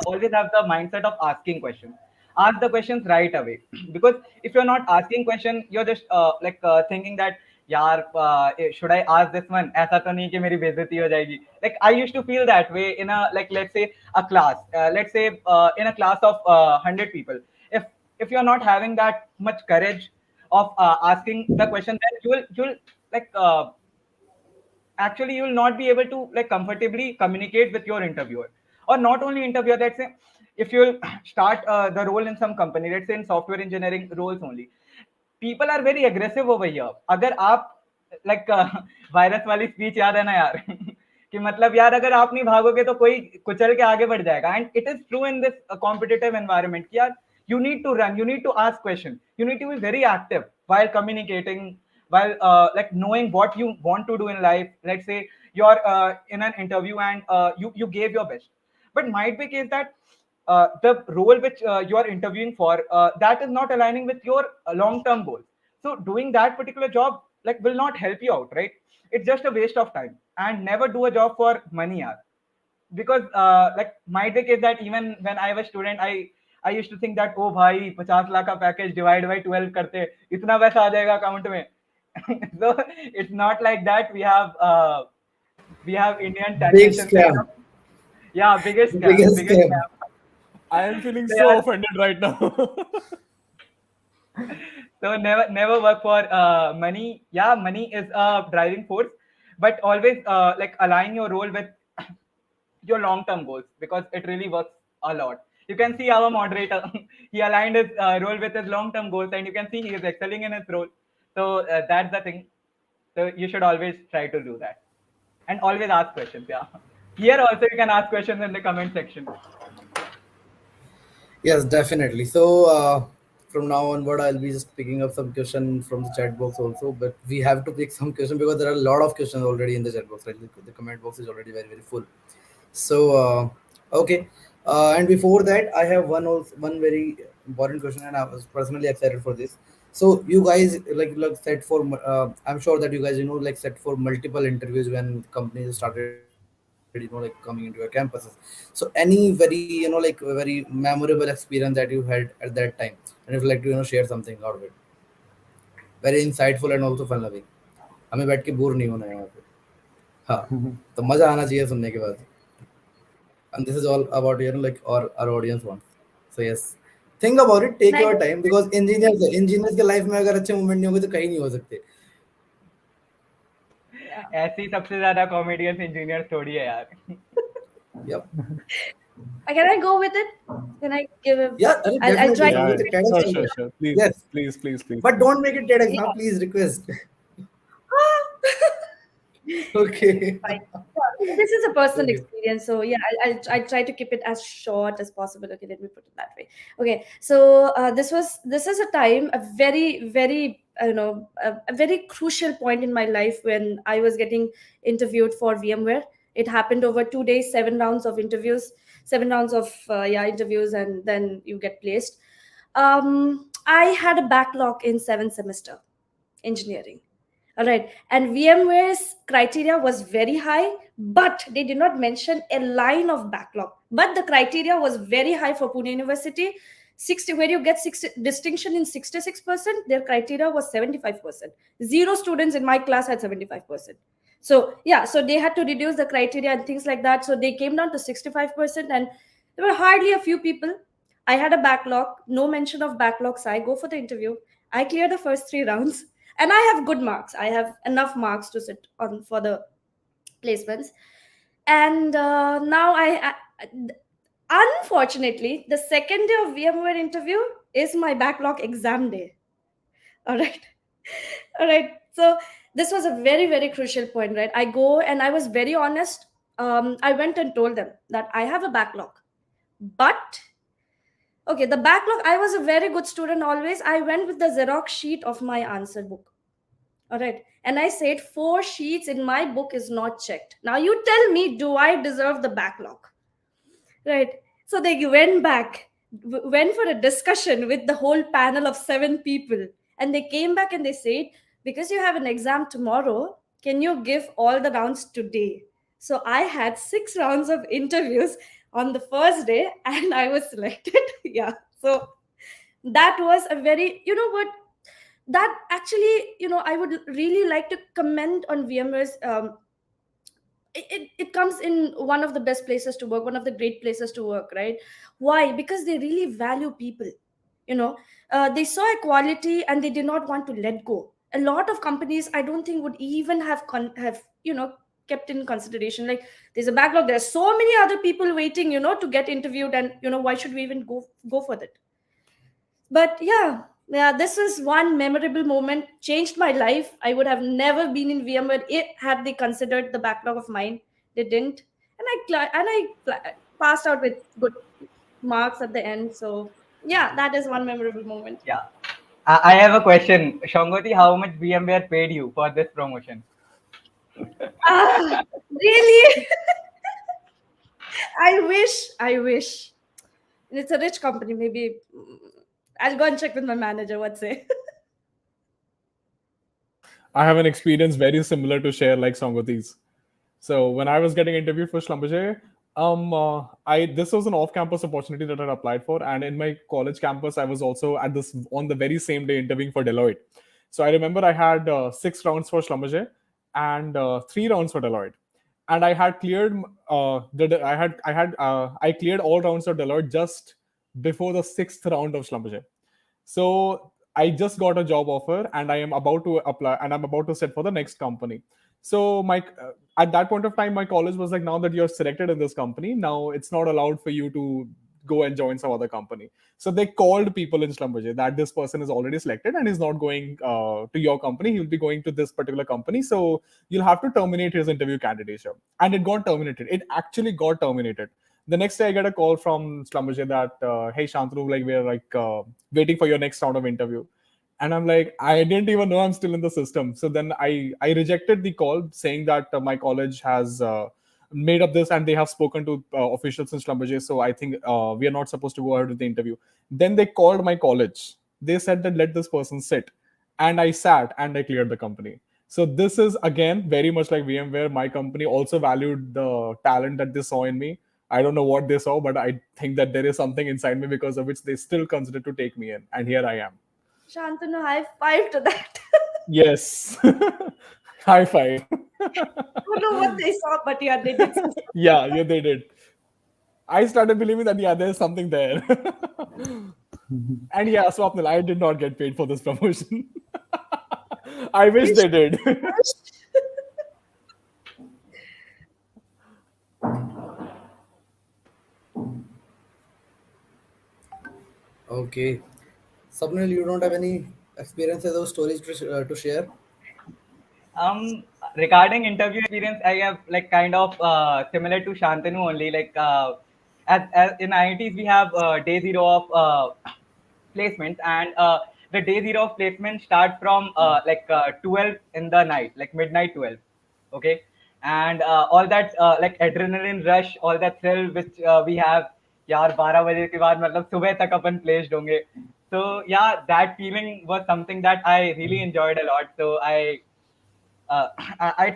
Speaker 2: always have the mindset of asking questions. Ask the questions right away because if you're not asking question, you're just thinking that यार should I ask this one ऐसा तो नहीं कि मेरी बेइज्जती हो जाएगी. Like I used to feel that way in a let's say a class, let's say in a class of 100 people. If you're not having that much courage of asking the question, then you'll like actually you will not be able to like comfortably communicate with your interviewer, or not only interviewer. Let's say if you'll start the role in some company, let's say in software engineering roles only, people are very aggressive over here. अगर आप like virus वाली speech याद है ना यार कि मतलब यार अगर आप नहीं भागोगे तो कोई कुचल के आगे बढ़ जाएगा. And it is true in this competitive environment कि यार you need to run, you need to ask question, you need to be very active while communicating, while knowing what you want to do in life. Let's say you're in an interview and you gave your best, but might be case that the role which you are interviewing for that is not aligning with your long term goals. So doing that particular job like will not help you out, right? It's just a waste of time. And never do a job for money, yaar. Because like my take is that even when I was student, I used to think that oh भाई 50 लाख का package divide by 12 करते इतना पैसा आ जाएगा account में. So it's not like that. We have Indian
Speaker 1: Big
Speaker 2: taxation kind
Speaker 1: scam.
Speaker 2: of, yeah, biggest
Speaker 1: The
Speaker 2: scam,
Speaker 1: biggest
Speaker 2: biggest
Speaker 1: scam.
Speaker 2: scam.
Speaker 5: I am feeling
Speaker 2: So,
Speaker 5: so
Speaker 2: yeah,
Speaker 5: offended right now.
Speaker 2: so never work for money. Yeah, money is a driving force, but always like align your role with your long term goals because it really works a lot. You can see our moderator, he aligned his role with his long term goals, and you can see he is excelling in his role. So that's the thing. So you should always try to do that and always ask questions. Yeah, here also you can ask questions in the comment section.
Speaker 1: Yes, definitely. So from now onward, I'll be just picking up some question from the chat box also. But we have to pick some question because there are a lot of questions already in the chat box. Right, the comment box is already very full. So okay, and before that, I have one very important question, and I was personally excited for this. So you guys like set for I'm sure that you guys like set for multiple interviews when companies started like coming into your campuses. So any very like very memorable experience that you had at that time, and if you like to share something out of it, very insightful and also fun loving. हमें बैठ के bore नहीं होना है यहाँ पे. हाँ, तो मजा आना चाहिए सुनने के बाद. And this is all about like our audience wants. So yes, think about it, take
Speaker 3: Like,
Speaker 1: your time, because engineers के life में अगर अच्छे moment नहीं होंगे तो कहीं नहीं हो सकते.
Speaker 2: ऐसी सबसे ज्यादा कॉमेडियंस इंजीनियर थोड़ी है यार.
Speaker 1: Yep.
Speaker 3: Can I go with it? Can I give a?
Speaker 1: Yeah,
Speaker 3: I'll
Speaker 1: definitely
Speaker 3: try to
Speaker 1: go
Speaker 5: Yeah,
Speaker 1: with
Speaker 3: keep
Speaker 1: the
Speaker 3: it
Speaker 1: TEDx
Speaker 5: sure,
Speaker 1: thing.
Speaker 5: sure,
Speaker 3: simple.
Speaker 5: sure. Please,
Speaker 1: Yes,
Speaker 5: please, please, please.
Speaker 1: but don't make it TEDx,
Speaker 3: Yeah.
Speaker 1: huh? Please request. Okay.
Speaker 3: Fine. Yeah, this is a personal
Speaker 1: Okay.
Speaker 3: experience, so yeah, I'll try to keep it as short as possible. Okay, let me put it that way. Okay, so this is a time, a very a very crucial point in my life when I was getting interviewed for VMware. It happened over 2 days, 7 rounds of interviews, 7 rounds of interviews, and then you get placed. I had a backlog in seventh semester engineering. All right. And VMware's criteria was very high, but they did not mention a line of backlog. But the criteria was very high for Pune University. 60, where you get 60 distinction in 66%, their criteria was 75%. Zero students in my class had 75%. So yeah, so they had to reduce the criteria and things like that. So they came down to 65%, and there were hardly a few people. I had a backlog, no mention of backlogs. I go for the interview. I clear the first 3 rounds, and I have good marks. I have enough marks to sit on for the placements. And now unfortunately, the second day of VMware interview is my backlog exam day. All right. All right. So this was a very crucial point, right? I go and I was very honest. I went and told them that I have a backlog, but okay, the backlog, I was a very good student always. I went with the Xerox sheet of my answer book. All right. And I said 4 sheets in my book is not checked. Now you tell me, do I deserve the backlog? Right. So they went back, went for a discussion with the whole panel of 7 people. And they came back and they said, because you have an exam tomorrow, can you give all the rounds today? So I had 6 rounds of interviews on the first day and I was selected. Yeah. So that was a very, you know what? That actually, I would really like to comment on VMware's it comes in one of the best places to work, one of the great places to work, right? Why? Because they really value people. you know they saw equality and they did not want to let go. A lot of companies, I don't think, would even have kept in consideration, like, there's a backlog, there's so many other people waiting, to get interviewed, and why should we even go for that? But yeah, this is one memorable moment, changed my life. I would have never been in VMware had they considered the backlog of mine. They didn't. And I passed out with good marks at the end. So yeah, that is one memorable moment.
Speaker 2: Yeah. I have a question. Shangoti, how much VMware paid you for this promotion?
Speaker 3: Really? I wish it's a rich company. Maybe I'll go and check with my manager what say.
Speaker 5: I have an experience very similar to share like Songoti's. So when I was getting interviewed for Schlumberger, I this was an off-campus opportunity that I applied for, and in my college campus, I was also at this on the very same day interviewing for Deloitte. So I remember I had 6 rounds for Schlumberger and 3 rounds for Deloitte, and I had cleared I cleared all rounds of Deloitte just before the 6th round of Schlumberger. So I just got a job offer and I am about to apply and I'm about to sit for the next company. So my at that point of time, my college was like, now that you're selected in this company, now it's not allowed for you to go and join some other company. So they called people in Schlumberger that this person is already selected and is not going to your company. He'll be going to this particular company. So you'll have to terminate his interview candidature. And it got terminated. It actually got terminated. The next day, I get a call from Schlumberger that, hey, Shantanu, like we're like waiting for your next round of interview. And I'm like, I didn't even know I'm still in the system. So then I rejected the call saying that my college has made up this and they have spoken to officials in Schlumberger. So I think we are not supposed to go ahead with the interview. Then they called my college. They said that let this person sit. And I sat and I cleared the company. So this is again very much like VMware. My company also valued the talent that they saw in me. I don't know what they saw, but I think that there is something inside me because of which they still consider to take me in. And here I am.
Speaker 3: Shantanu, high five to that.
Speaker 5: Yes. High five.
Speaker 3: I don't know what they saw, but yeah, they did.
Speaker 5: Yeah, they did. I started believing that, yeah, there's something there. And yeah, Swapnil, I did not get paid for this promotion. I wish they did.
Speaker 1: Okay. Sapnil, you don't have any experiences or stories to share?
Speaker 2: Um, Regarding interview experience, I have like kind of similar to Shantanu only. Like as in IITs, we have day zero of placements, and the day zero of placement start from 12 in the night, like midnight 12. Okay, and all that like adrenaline rush, all that thrill which we have. यार 12 बजे के बाद मतलब सुबह तक अपन placed होंगे. So yeah, that feeling was something that I really enjoyed a lot. So I'd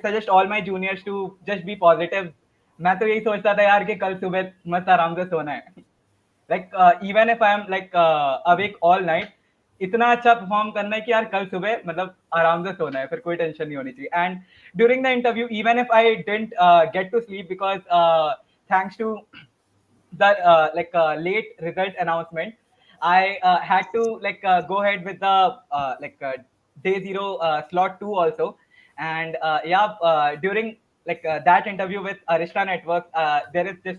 Speaker 2: suggest all my juniors to just be positive. मैं तो यही सोचता था यार कि कल सुबह मस्त आराम से सोना है. Like even if I am like awake all night, इतना अच्छा परफॉर्म करना है कि यार कल सुबह मतलब आराम से सोना है, फिर कोई टेंशन नहीं होनी चाहिए. And during the interview, even if I didn't get to sleep because thanks to the late result announcement, I had to go ahead with the day zero slot two also. And during that interview with Arista Networks, there is this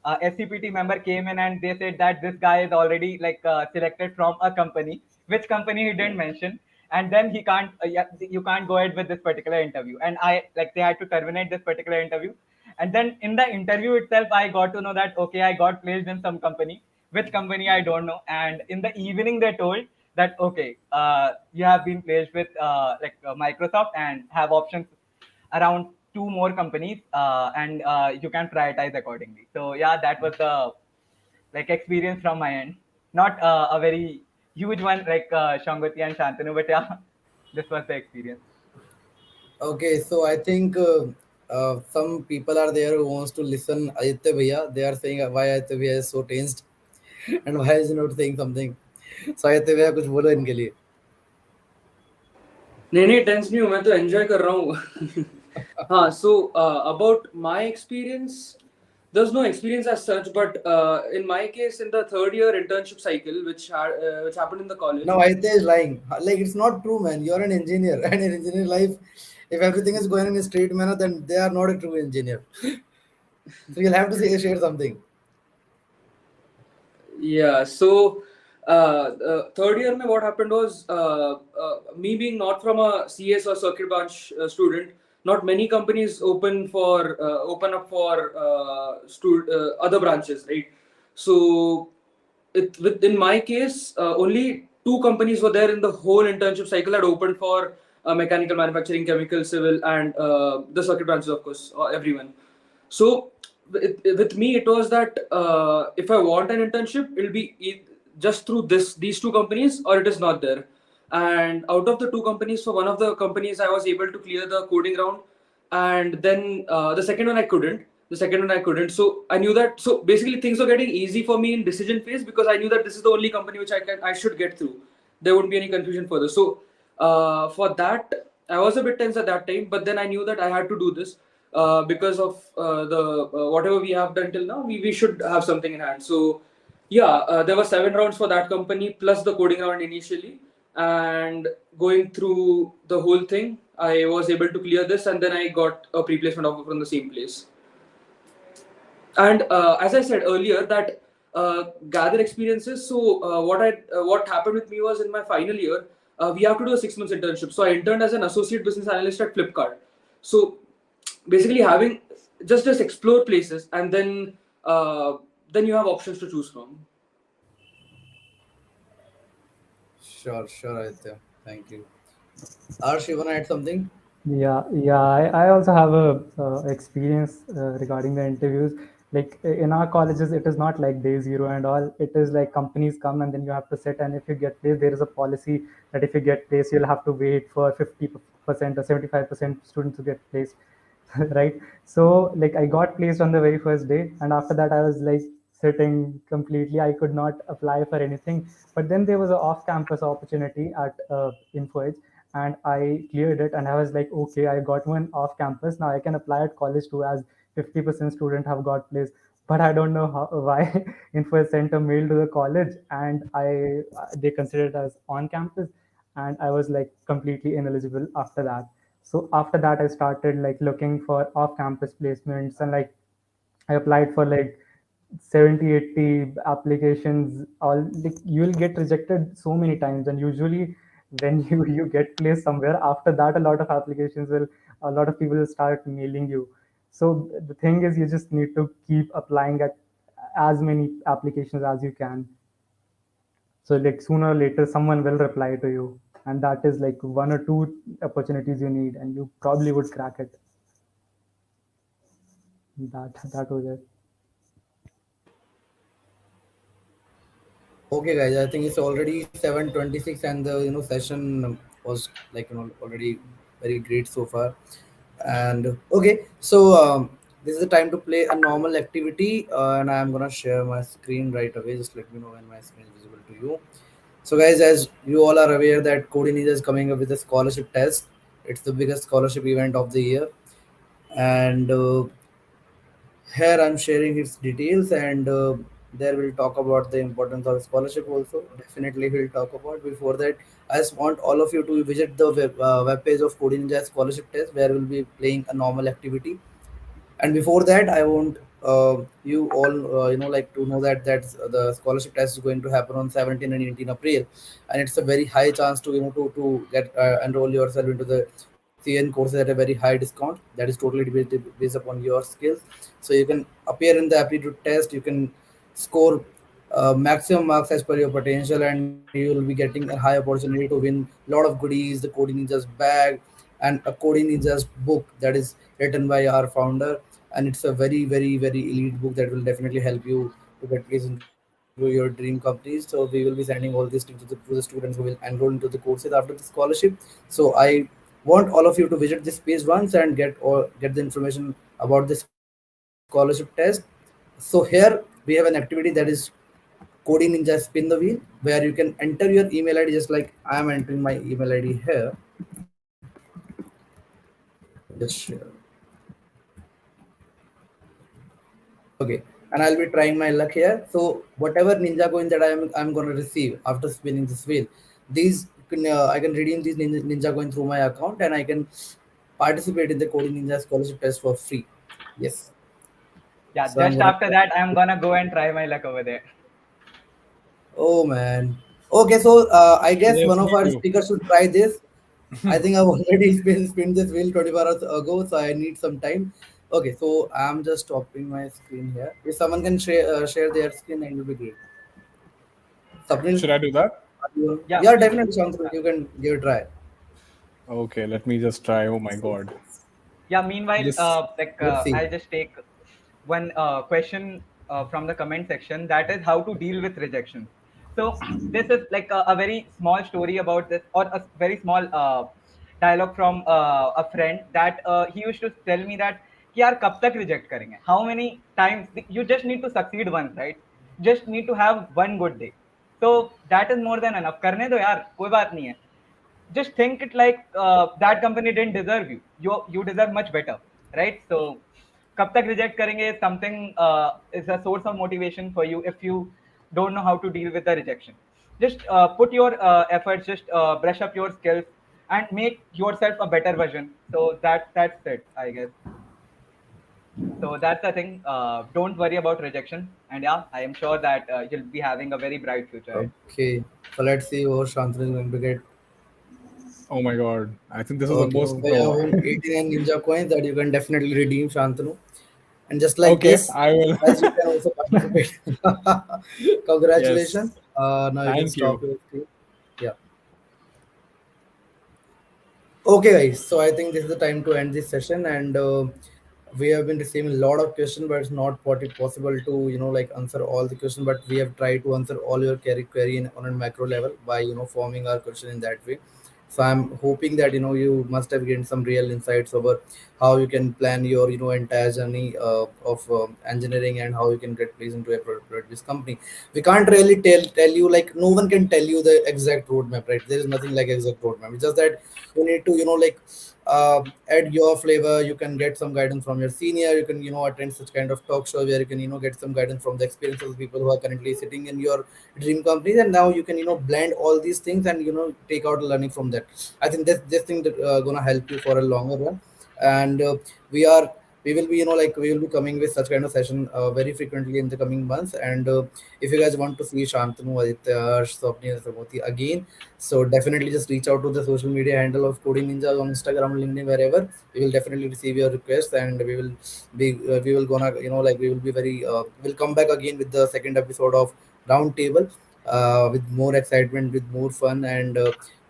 Speaker 2: SCPT member came in and they said that this guy is already selected from a company, which company he didn't mention, and then he can't you can't go ahead with this particular interview. And I like they had to terminate this particular interview. And then in the interview itself, I got to know that okay, I got placed in some company, which company I don't know. And in the evening, they told that okay, you have been placed with Microsoft and have options around two more companies, and you can prioritize accordingly. So yeah, that was the experience from my end. Not a very huge one like Shangoti and Shantanu, but yeah, this was the experience.
Speaker 1: Okay, so I think some people are there who wants to listen Aditya Bhaiya. They are saying why Aditya Bhaiya is so tensed and why is he not saying something. So Aditya Bhaiya कुछ बोलो इनके लिए.
Speaker 6: नहीं नहीं tense नहीं हूँ मैं तो एंजॉय कर रहा हूँ. हाँ so about my experience, there's no experience as such, but in my case in the third year internship cycle which happened in the college.
Speaker 1: Now Aditya is lying. Like it's not true, man. You're an engineer, and in engineering life, if everything is going in a straight manner, then they are not a true engineer. So you'll have to say share something.
Speaker 6: Yeah, so third year mein what happened was me being not from a CS or circuit branch student, not many companies open up for other branches, right? So in my case, only two companies were there in the whole internship cycle that opened for mechanical, manufacturing, chemical, civil, and the circuit branches, of course, everyone. So with me, it was that if I want an internship, it'll be just through these two companies, or it is not there. And out of the two companies, for one of the companies, I was able to clear the coding round, and then the second one I couldn't. The second one I couldn't. So I knew that. So basically, things were getting easy for me in decision phase because I knew that this is the only company which I should get through. There wouldn't be any confusion further. So for that, I was a bit tense at that time, but then I knew that I had to do this because of the whatever we have done till now. We should have something in hand. So yeah, there were 7 rounds for that company plus the coding round initially, and going through the whole thing, I was able to clear this, and then I got a pre-placement offer from the same place. And as I said earlier, that gather experiences. So what happened with me was in my final year, we have to do a 6 months internship. So I interned as an associate business analyst at Flipkart. So basically, having just explore places, and then you have options to choose from.
Speaker 1: Sure, sure, Aditya. Thank you. Arsh, you wanna add something?
Speaker 4: Yeah. I also have a experience regarding the interviews. Like in our colleges, it is not like day zero and all. It is like companies come and then you have to sit. And if you get placed, there is a policy that if you get placed, you'll have to wait for 50% or 75% students to get placed, right? So like I got placed on the very first day, and after that I was like sitting completely. I could not apply for anything. But then there was an off-campus opportunity at InfoEdge, and I cleared it, and I was like, okay, I got one off campus. Now I can apply at college too, as 50% student have got placed. But I don't know why Info sent a mail to the college, and they considered it as on campus, and I was like completely ineligible after that. So after that, I started like looking for off campus placements, and like I applied for like 70, 80 applications, all like you'll get rejected so many times. And usually when you get placed somewhere, after that a lot of applications will, a lot of people will start mailing you. So the thing is, you just need to keep applying at as many applications as you can. So like sooner or later someone will reply to you, and that is like one or two opportunities you need, and you probably would crack it. That was it.
Speaker 1: Okay, guys, I think it's already 7:26, and the session was like already very great so far. And okay, so this is the time to play a normal activity, and I'm gonna share my screen right away. Just let me know when my screen is visible to you. So, guys, as you all are aware that Coding is coming up with a scholarship test. It's the biggest scholarship event of the year, and here I'm sharing its details, and there we'll talk about the importance of scholarship also. Definitely, we'll talk about. Before that, I just want all of you to visit the web page of Coding Ninja scholarship test, where we'll be playing a normal activity. And before that, I want you all like to know that the scholarship test is going to happen on 17 and 18 April, and it's a very high chance to to get enroll yourself into the CN courses at a very high discount. That is totally based upon your skills. So you can appear in the aptitude test, you can score maximum marks as per your potential, and you will be getting a high opportunity to win a lot of goodies, the Coding Ninjas bag, and a Coding Ninjas book that is written by our founder. And it's a very, very, very elite book that will definitely help you to get placed into your dream companies. So we will be sending all these things to the students who will enroll into the courses after the scholarship. So I want all of you to visit this page once and get the information about the scholarship test. So here we have an activity that is Coding Ninja Spin the Wheel, where you can enter your email ID, just like I am entering my email ID here. Let me just share. Okay, and I'll be trying my luck here. So whatever ninja coin that I'm gonna receive after spinning this wheel, these I can redeem these ninja coin through my account, and I can participate in the Coding Ninja scholarship test for free. Yes.
Speaker 2: Yeah,
Speaker 1: So I'm
Speaker 2: just
Speaker 1: gonna.
Speaker 2: after that, I'm gonna go and try my luck over there.
Speaker 1: Oh man. Okay, so I guess
Speaker 5: Yes,
Speaker 1: one of
Speaker 5: me
Speaker 1: our
Speaker 5: too.
Speaker 1: speakers should try this. I think I've already spin this wheel 24 hours ago, so I need some time. Okay, so I'm just stopping my screen here. If someone can share their screen, it will be great. Sapnil,
Speaker 5: Should I do that?
Speaker 2: Yeah,
Speaker 1: yeah,
Speaker 2: please.
Speaker 1: definitely, Shantanu, you can give it a try.
Speaker 5: Okay, let me just try. Oh my god.
Speaker 2: Yeah, meanwhile,
Speaker 5: This
Speaker 1: Let's see.
Speaker 2: I'll just take one question from the comment section, that is how to deal with rejection. So, this is like a very small story about this, or a very small dialogue from a friend that he used to tell me that कि यार कब तक reject करेंगे? How many times? You just need to succeed once, right? Just need to have one good day. So that is more than enough. करने दो यार, कोई बात नहीं है. Just think it like that company didn't deserve you. You deserve much better, right? So कब तक reject करेंगे is something is a source of motivation for you if you don't know how to deal with the rejection. Just put your efforts, just brush up your skills and make yourself a better version. So that's it, I guess. So that's the thing. Don't worry about rejection, and yeah, I am sure that you'll be having a very bright future ahead.
Speaker 1: Okay, so let's see what Shantanu is going to get.
Speaker 5: oh my god. I think this is the
Speaker 1: Okay,
Speaker 5: most
Speaker 1: so I have 89 ninja coins that you can definitely redeem, Shantanu. And just like
Speaker 5: Okay,
Speaker 1: this,
Speaker 5: I will.
Speaker 1: guys, you can also participate.
Speaker 5: Yes.
Speaker 1: Congratulations. Now you can
Speaker 5: Thank
Speaker 1: stop
Speaker 5: you.
Speaker 1: your screen. Yeah. Okay, guys. So I think this is the time to end this session, and we have been receiving a lot of questions, but it's not possible to like answer all the questions. But we have tried to answer all your query on a macro level by forming our question in that way. So I'm hoping that you must have gained some real insights over how you can plan your entire journey of engineering, and how you can get placed into a product-based company. We can't really tell you, like, no one can tell you the exact roadmap, right? There is nothing like exact roadmap. It's just that you need to like add your flavor. You can get some guidance from your senior. You can attend such kind of talk show where you can get some guidance from the experiences of people who are currently sitting in your dream companies, and now you can blend all these things and take out learning from that. I think this thing that gonna help you for a longer run. And we are we will be like we will be coming with such kind of session very frequently in the coming months. And if you guys want to see Shantanu, Aditya, Harsh, Swapni, and Samoti again, so definitely just reach out to the social media handle of Coding Ninjas on Instagram, LinkedIn, wherever. We will definitely receive your request, and we will gonna like we will be very we'll come back again with the second episode of Roundtable, with more excitement, with more fun, and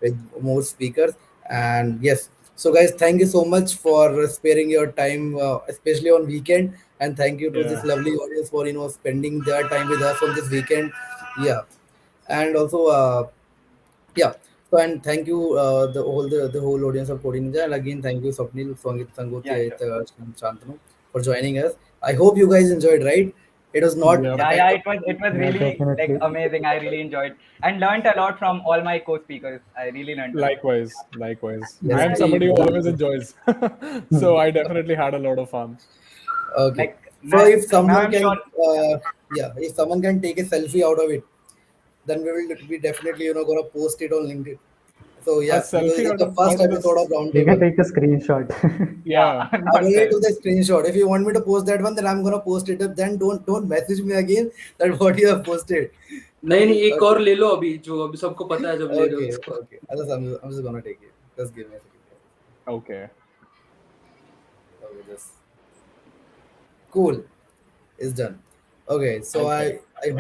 Speaker 1: with more speakers. And yes, so guys, thank you so much for sparing your time, especially on weekend. And thank you to this
Speaker 5: Yeah.
Speaker 1: lovely audience for spending their time with us on this weekend. Yeah, and also yeah. So and thank you the whole audience of Coding Ninja, and again thank you Swapnil, Songit, Sangoti,
Speaker 2: Yeah, sure.
Speaker 1: and Shantanu for joining us. I hope you guys enjoyed. Right? It was not
Speaker 5: Yep.
Speaker 1: the
Speaker 2: Yeah,
Speaker 1: kind
Speaker 2: yeah,
Speaker 1: of
Speaker 2: it was
Speaker 4: Yeah,
Speaker 2: really like
Speaker 4: definitely.
Speaker 2: amazing. I really enjoyed and learned a lot from all my co-speakers. I really learned a lot.
Speaker 5: Likewise, likewise.
Speaker 1: yes,
Speaker 5: I am
Speaker 3: Yeah,
Speaker 1: very
Speaker 5: somebody who
Speaker 1: very
Speaker 5: always enjoys, so
Speaker 4: Hmm.
Speaker 5: I definitely had a lot of fun.
Speaker 1: okay.
Speaker 2: Like
Speaker 1: So if
Speaker 2: now
Speaker 1: someone
Speaker 2: I'm
Speaker 1: can,
Speaker 2: sure.
Speaker 1: yeah, if someone can take a selfie out of it, then we will be definitely gonna post it on LinkedIn. So
Speaker 5: A
Speaker 1: yeah, because
Speaker 5: selfie
Speaker 1: it's the
Speaker 5: out
Speaker 1: first
Speaker 5: of
Speaker 1: episode
Speaker 5: this.
Speaker 1: of
Speaker 4: You can
Speaker 1: Roundtable.
Speaker 4: take a screenshot.
Speaker 2: Yeah,
Speaker 5: Yeah.
Speaker 1: I've
Speaker 2: not
Speaker 1: already
Speaker 2: self.
Speaker 1: took the screenshot. If you want me to post that one, then I'm gonna post it up. Then don't message me again that what you have posted.
Speaker 6: नहीं नहीं, एक
Speaker 1: Okay,
Speaker 6: और ले लो अभी, जो अभी सबको पता है जब ले रहे हो
Speaker 1: okay,
Speaker 6: उसको.
Speaker 1: okay. I'm just gonna take it. Just give me a second.
Speaker 5: Okay.
Speaker 1: Okay, just cool. Is done. Okay, so
Speaker 5: Okay.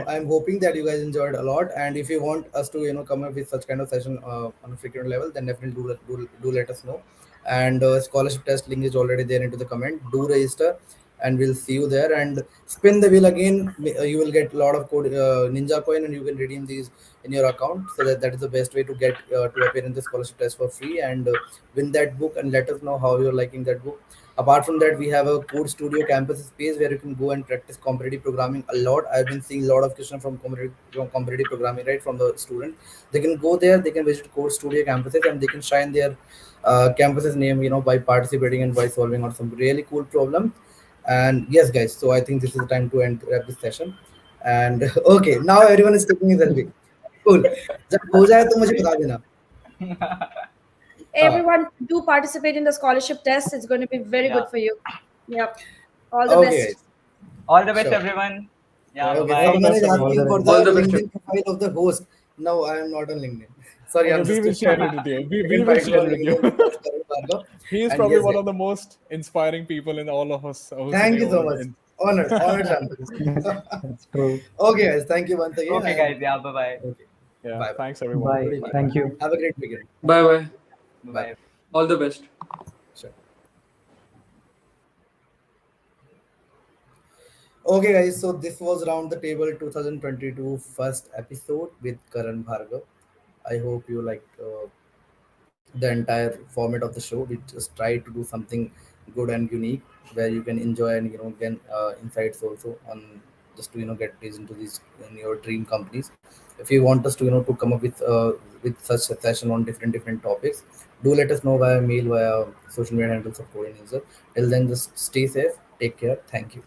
Speaker 1: I'm hoping that you guys enjoyed a lot, and if you want us to come up with such kind of session on a frequent level, then definitely do let us know. And scholarship test link is already there into the comment. Do register, and we'll see you there. And spin the wheel again. You will get a lot of code Ninja coin, and you can redeem these in your account. So that is the best way to get to appear in the scholarship test for free, and win that book, and let us know how you're liking that book. Apart from that, we have a Code Studio campus space where you can go and practice competitive programming a lot. I've been seeing a lot of questions from competitive programming, right, from the student. They can go there, they can visit Code Studio campuses, and they can shine their campus's name, by participating and by solving on some really cool problems. And yes, guys, so I think this is the time to end wrap this session. And okay, now everyone is taking a selfie. Cool. जब हो जाए तो मुझे बता देना. हाँ.
Speaker 3: everyone do participate in the scholarship test. It's going to be very
Speaker 2: Yeah.
Speaker 3: good for you. Yep. All the
Speaker 1: Okay,
Speaker 3: best.
Speaker 1: guys.
Speaker 2: All the best,
Speaker 1: Sure.
Speaker 2: everyone. Yeah, bye
Speaker 5: Yeah.
Speaker 1: Okay,
Speaker 5: All
Speaker 2: bye.
Speaker 5: the
Speaker 1: someone
Speaker 5: best,
Speaker 1: is
Speaker 4: All the
Speaker 1: asking
Speaker 5: everyone.
Speaker 1: for
Speaker 4: best.
Speaker 1: the
Speaker 6: All the best,
Speaker 1: LinkedIn
Speaker 6: everyone.
Speaker 1: profile of the host. No, I am not on LinkedIn. Sorry,
Speaker 5: Okay,
Speaker 1: I'm
Speaker 5: we
Speaker 1: just
Speaker 5: will
Speaker 1: kidding.
Speaker 5: share it with you.
Speaker 1: You
Speaker 5: We
Speaker 1: can
Speaker 5: will
Speaker 1: find me
Speaker 5: share
Speaker 1: on
Speaker 5: it with
Speaker 1: LinkedIn
Speaker 5: you.
Speaker 1: with Karan Bhargav.
Speaker 5: He is
Speaker 1: And
Speaker 5: probably
Speaker 1: yes,
Speaker 5: one
Speaker 1: guys,
Speaker 5: of the most inspiring people in all of us who's
Speaker 1: thank
Speaker 5: sitting
Speaker 1: you so
Speaker 5: over
Speaker 1: much.
Speaker 5: in.
Speaker 1: Honored, Shantanu.
Speaker 4: That's true.
Speaker 1: Okay, guys, thank you once again.
Speaker 2: Okay,
Speaker 1: And
Speaker 2: guys. Yeah, bye bye.
Speaker 1: okay,
Speaker 5: Yeah.
Speaker 1: bye bye.
Speaker 5: Thanks, everyone.
Speaker 4: Bye.
Speaker 1: Good evening.
Speaker 5: Bye bye.
Speaker 4: Thank you.
Speaker 1: Have a great weekend.
Speaker 6: Bye bye.
Speaker 2: Bye
Speaker 1: Bye.
Speaker 2: bye.
Speaker 6: All the best.
Speaker 1: Sure. Okay, guys, so this was Round the Table 2022 first episode with Karan Bhargav. I hope you liked the entire format of the show. We just try to do something good and unique where you can enjoy and get insights also on just to get these into these in your dream companies. If you want us to to come up with such a session on different topics, do let us know via mail, via social media handles of Coding User. Till then, just stay safe, take care, thank you.